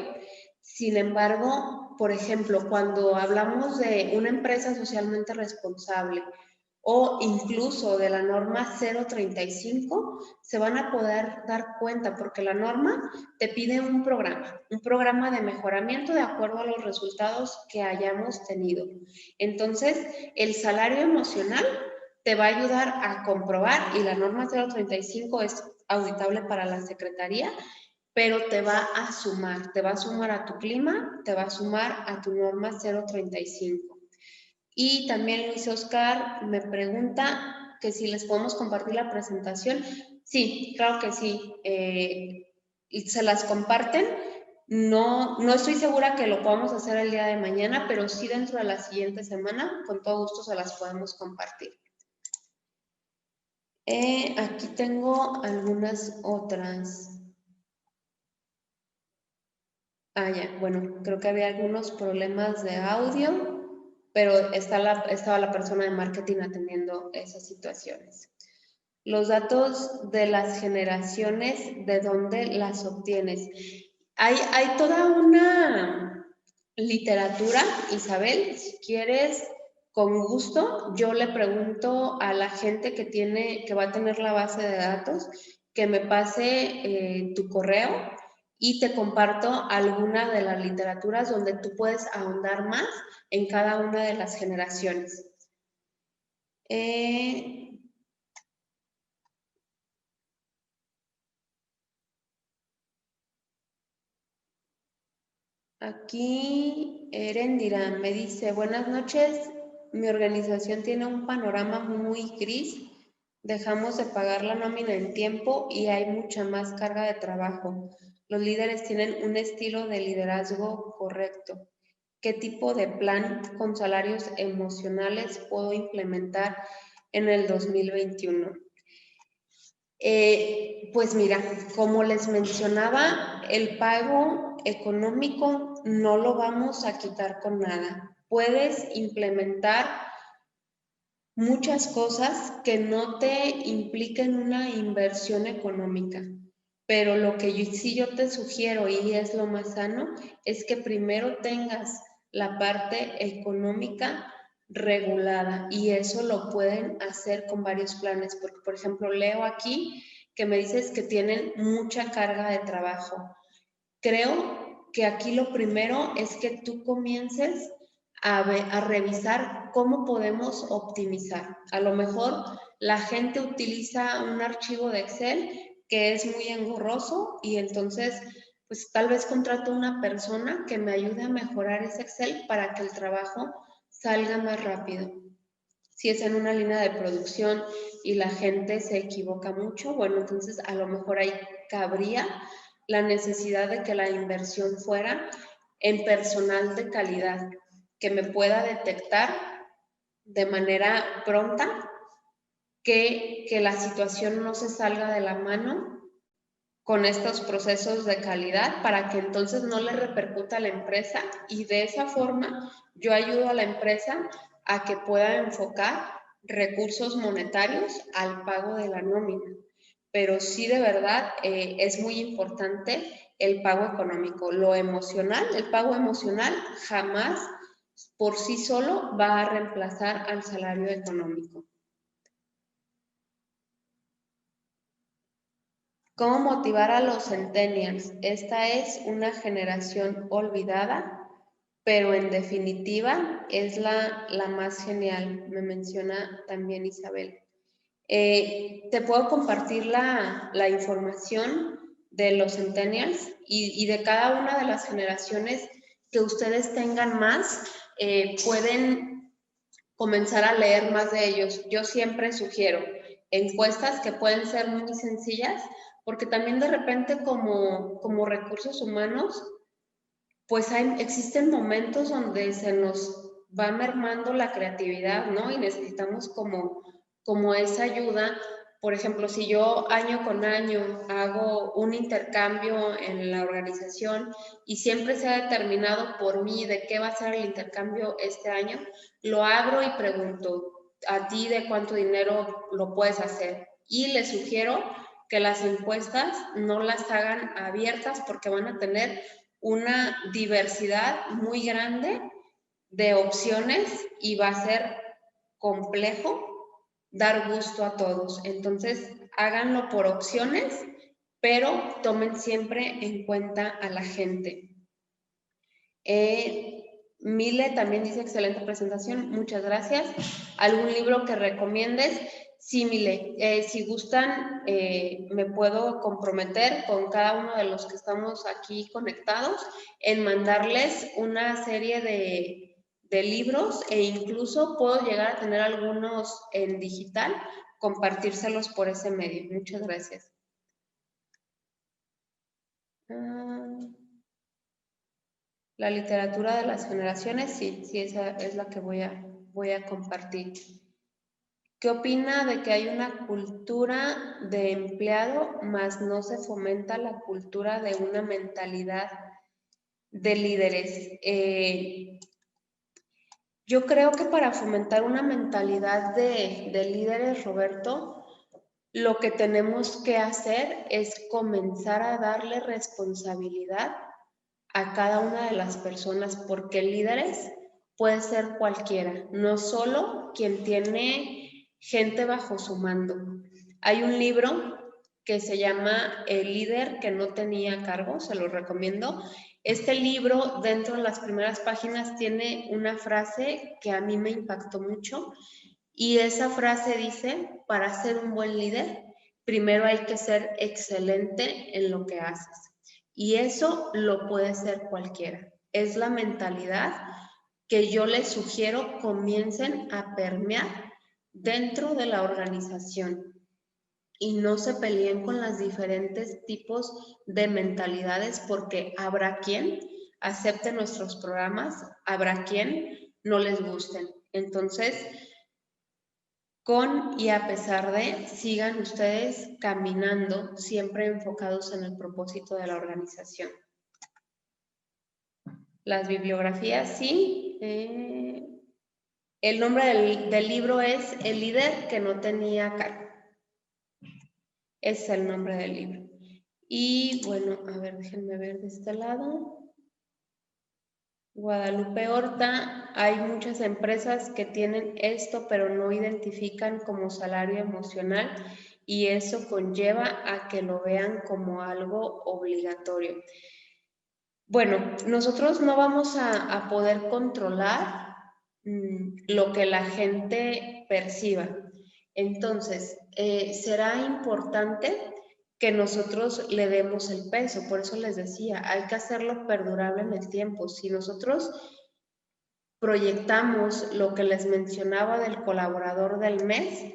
Sin embargo, por ejemplo, cuando hablamos de una empresa socialmente responsable o incluso de la norma 035, se van a poder dar cuenta porque la norma te pide un programa de mejoramiento de acuerdo a los resultados que hayamos tenido. Entonces, el salario emocional te va a ayudar a comprobar, y la norma 035 es auditable para la Secretaría, pero te va a sumar a tu clima, te va a sumar a tu norma 035. Y también Luis Oscar me pregunta que si les podemos compartir la presentación. Sí, claro que sí. Se las comparten. No estoy segura que lo podamos hacer el día de mañana, pero sí dentro de la siguiente semana, con todo gusto se las podemos compartir. Aquí tengo algunas otras. Ya, bueno, creo que había algunos problemas de audio, pero estaba la persona de marketing atendiendo esas situaciones. Los datos de las generaciones, ¿de dónde las obtienes? Hay toda una literatura, Isabel, si quieres, con gusto, yo le pregunto a la gente que va a tener la base de datos, que me pase tu correo y te comparto alguna de las literaturas donde tú puedes ahondar más en cada una de las generaciones. Aquí Erendira me dice, buenas noches, mi organización tiene un panorama muy gris, dejamos de pagar la nómina en tiempo y hay mucha más carga de trabajo. Los líderes tienen un estilo de liderazgo correcto. ¿Qué tipo de plan con salarios emocionales puedo implementar en el 2021? Pues mira, como les mencionaba, el pago económico no lo vamos a quitar con nada. Puedes implementar muchas cosas que no te impliquen una inversión económica, pero lo que sí yo te sugiero y es lo más sano es que primero tengas la parte económica regulada y eso lo pueden hacer con varios planes, porque por ejemplo leo aquí que me dices que tienen mucha carga de trabajo. Creo que aquí lo primero es que tú comiences a revisar cómo podemos optimizar. A lo mejor la gente utiliza un archivo de Excel que es muy engorroso y entonces pues tal vez contrato una persona que me ayude a mejorar ese Excel para que el trabajo salga más rápido. Si es en una línea de producción y la gente se equivoca mucho, bueno, entonces a lo mejor ahí cabría la necesidad de que la inversión fuera en personal de calidad, que me pueda detectar de manera pronta que la situación no se salga de la mano con estos procesos de calidad para que entonces no le repercuta a la empresa y de esa forma yo ayudo a la empresa a que pueda enfocar recursos monetarios al pago de la nómina. Pero sí de verdad es muy importante el pago económico. Lo emocional, el pago emocional jamás por sí solo va a reemplazar al salario económico. ¿Cómo motivar a los centennials? Esta es una generación olvidada, pero en definitiva es la más genial, me menciona también Isabel. Te puedo compartir la información de los centennials y de cada una de las generaciones que ustedes tengan más, pueden comenzar a leer más de ellos. Yo siempre sugiero encuestas que pueden ser muy sencillas, porque también de repente como recursos humanos, pues existen momentos donde se nos va mermando la creatividad, ¿no? Y necesitamos como esa ayuda. Por ejemplo, si yo año con año hago un intercambio en la organización y siempre se ha determinado por mí de qué va a ser el intercambio este año, lo abro y pregunto a ti de cuánto dinero lo puedes hacer. Y les sugiero que las encuestas no las hagan abiertas porque van a tener una diversidad muy grande de opciones y va a ser complejo dar gusto a todos. Entonces, háganlo por opciones, pero tomen siempre en cuenta a la gente. Mile también dice excelente presentación, muchas gracias. ¿Algún libro que recomiendes? Sí, Mile, si gustan, me puedo comprometer con cada uno de los que estamos aquí conectados en mandarles una serie de libros e incluso puedo llegar a tener algunos en digital, compartírselos por ese medio. Muchas gracias. La literatura de las generaciones, sí, esa es la que voy a compartir. ¿Qué opina de que hay una cultura de empleado, más no se fomenta la cultura de una mentalidad de líderes? Yo creo que para fomentar una mentalidad de líderes, Roberto, lo que tenemos que hacer es comenzar a darle responsabilidad a cada una de las personas, porque líderes puede ser cualquiera, no solo quien tiene gente bajo su mando. Hay un libro que se llama El líder que no tenía cargo, se lo recomiendo. Este libro, dentro de las primeras páginas, tiene una frase que a mí me impactó mucho y esa frase dice, para ser un buen líder, primero hay que ser excelente en lo que haces. Y eso lo puede ser cualquiera. Es la mentalidad que yo les sugiero comiencen a permear dentro de la organización y no se peleen con los diferentes tipos de mentalidades porque habrá quien acepte nuestros programas, habrá quien no les gusten. Entonces, con y a pesar de, sigan ustedes caminando siempre enfocados en el propósito de la organización. Las bibliografías, sí. El nombre del libro es El líder que no tenía cargo. Ese es el nombre del libro. Y bueno, a ver, déjenme ver de este lado. Guadalupe Horta, hay muchas empresas que tienen esto, pero no identifican como salario emocional y eso conlleva a que lo vean como algo obligatorio. Bueno, nosotros no vamos a poder controlar lo que la gente perciba. Entonces, será importante que nosotros le demos el peso. Por eso les decía, hay que hacerlo perdurable en el tiempo. Si nosotros proyectamos lo que les mencionaba del colaborador del mes,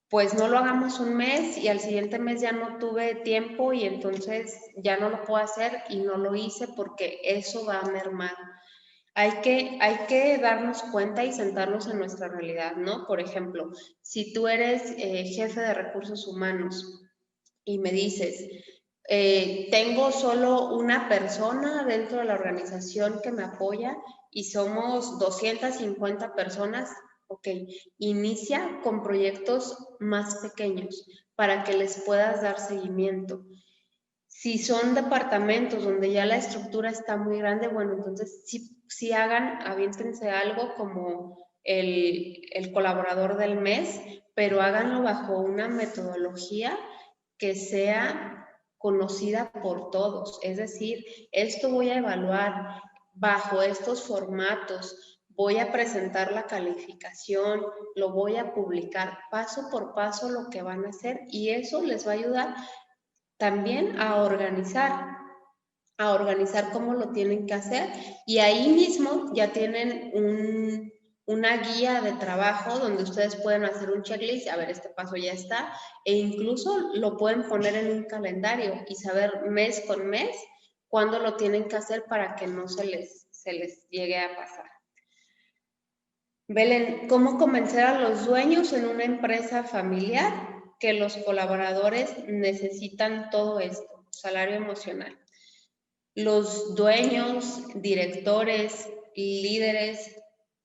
pues no lo hagamos un mes y al siguiente mes ya no tuve tiempo y entonces ya no lo puedo hacer y no lo hice porque eso va a mermar. Hay que darnos cuenta y sentarnos en nuestra realidad, ¿no? Por ejemplo, si tú eres jefe de recursos humanos y me dices, tengo solo una persona dentro de la organización que me apoya y somos 250 personas, ok, inicia con proyectos más pequeños para que les puedas dar seguimiento. Si son departamentos donde ya la estructura está muy grande, bueno, entonces sí aviéntense algo como el colaborador del mes, pero háganlo bajo una metodología que sea conocida por todos. Es decir, esto voy a evaluar bajo estos formatos, voy a presentar la calificación, lo voy a publicar paso por paso lo que van a hacer y eso les va a ayudar también a organizar cómo lo tienen que hacer y ahí mismo ya tienen una guía de trabajo donde ustedes pueden hacer un checklist, a ver, este paso ya está, e incluso lo pueden poner en un calendario y saber mes con mes cuándo lo tienen que hacer para que no se les llegue a pasar. Belén, ¿cómo convencer a los dueños en una empresa familiar que los colaboradores necesitan todo esto? Salario emocional. Los dueños, directores, líderes,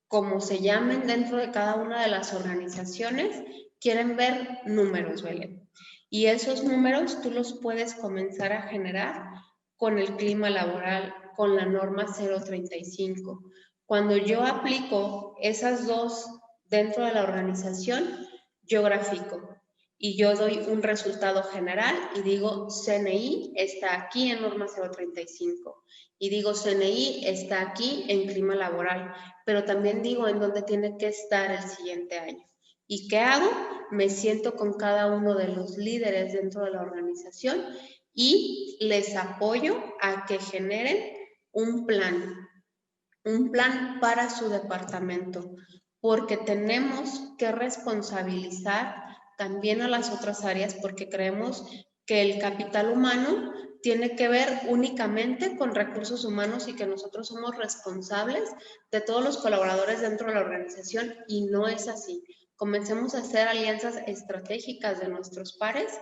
como se llamen dentro de cada una de las organizaciones, quieren ver números, Belén. Y esos números tú los puedes comenzar a generar con el clima laboral, con la norma 035. Cuando yo aplico esas dos dentro de la organización, yo grafico y yo doy un resultado general y digo CNI está aquí en norma 035 y digo CNI está aquí en clima laboral, pero también digo en dónde tiene que estar el siguiente año. ¿Y qué hago? Me siento con cada uno de los líderes dentro de la organización y les apoyo a que generen un plan para su departamento, porque tenemos que responsabilizar también a las otras áreas, porque creemos que el capital humano tiene que ver únicamente con recursos humanos y que nosotros somos responsables de todos los colaboradores dentro de la organización, y no es así. Comencemos a hacer alianzas estratégicas de nuestros pares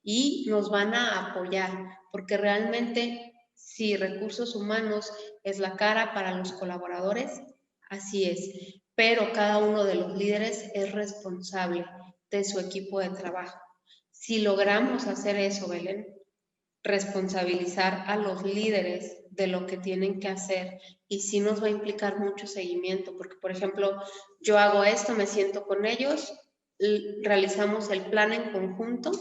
y nos van a apoyar, porque realmente si recursos humanos es la cara para los colaboradores, así es, pero cada uno de los líderes es responsable de su equipo de trabajo. Si logramos hacer eso, Belén, responsabilizar a los líderes de lo que tienen que hacer, y sí nos va a implicar mucho seguimiento, porque por ejemplo, yo hago esto, me siento con ellos, realizamos el plan en conjunto,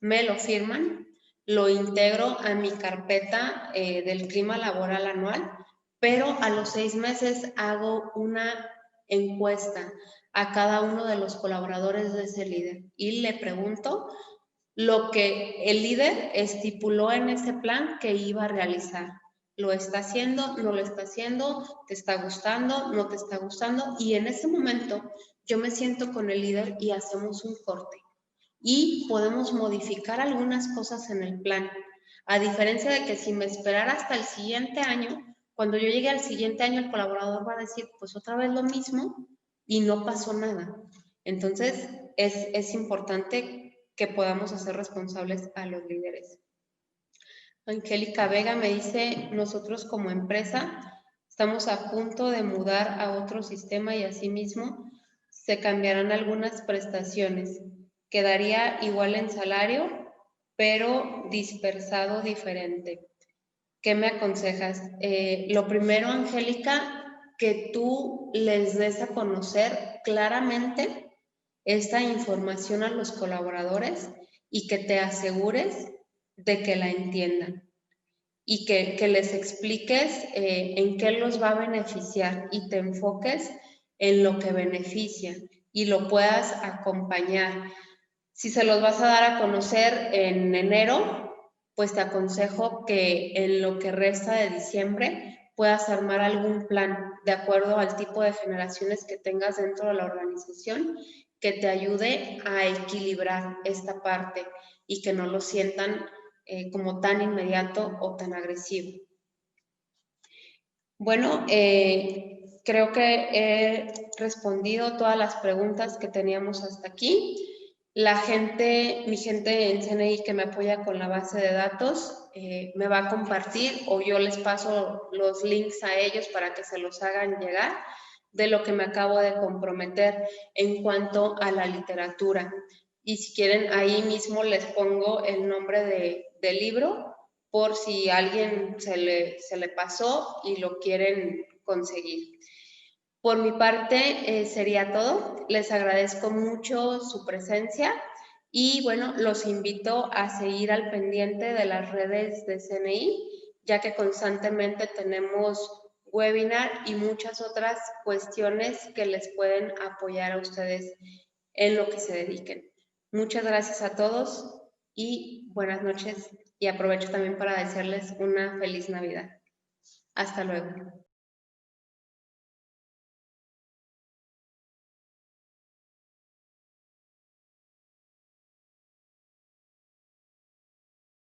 me lo firman, lo integro a mi carpeta del clima laboral anual, pero a los 6 meses hago una encuesta a cada uno de los colaboradores de ese líder y le pregunto lo que el líder estipuló en ese plan que iba a realizar. ¿Lo está haciendo? ¿No lo está haciendo? ¿Te está gustando? ¿No te está gustando? Y en ese momento yo me siento con el líder y hacemos un corte. Y podemos modificar algunas cosas en el plan. A diferencia de que si me esperara hasta el siguiente año, cuando yo llegue al siguiente año el colaborador va a decir, pues otra vez lo mismo y no pasó nada. Entonces es importante que podamos hacer responsables a los líderes. Angélica Vega me dice, nosotros como empresa estamos a punto de mudar a otro sistema y asimismo se cambiarán algunas prestaciones. Quedaría igual en salario, pero dispersado diferente. ¿Qué me aconsejas? Lo primero, Angélica, que tú les des a conocer claramente esta información a los colaboradores y que te asegures de que la entiendan y que les expliques en qué los va a beneficiar y te enfoques en lo que beneficia y lo puedas acompañar. Si se los vas a dar a conocer en enero, pues te aconsejo que en lo que resta de diciembre puedas armar algún plan de acuerdo al tipo de generaciones que tengas dentro de la organización que te ayude a equilibrar esta parte y que no lo sientan como tan inmediato o tan agresivo. Bueno, creo que he respondido todas las preguntas que teníamos hasta aquí. Mi gente en CNI que me apoya con la base de datos, me va a compartir o yo les paso los links a ellos para que se los hagan llegar de lo que me acabo de comprometer en cuanto a la literatura. Y si quieren, ahí mismo les pongo el nombre del libro por si a alguien se le pasó y lo quieren conseguir. Por mi parte sería todo. Les agradezco mucho su presencia y bueno, los invito a seguir al pendiente de las redes de CNI, ya que constantemente tenemos webinar y muchas otras cuestiones que les pueden apoyar a ustedes en lo que se dediquen. Muchas gracias a todos y buenas noches, y aprovecho también para desearles una feliz Navidad. Hasta luego.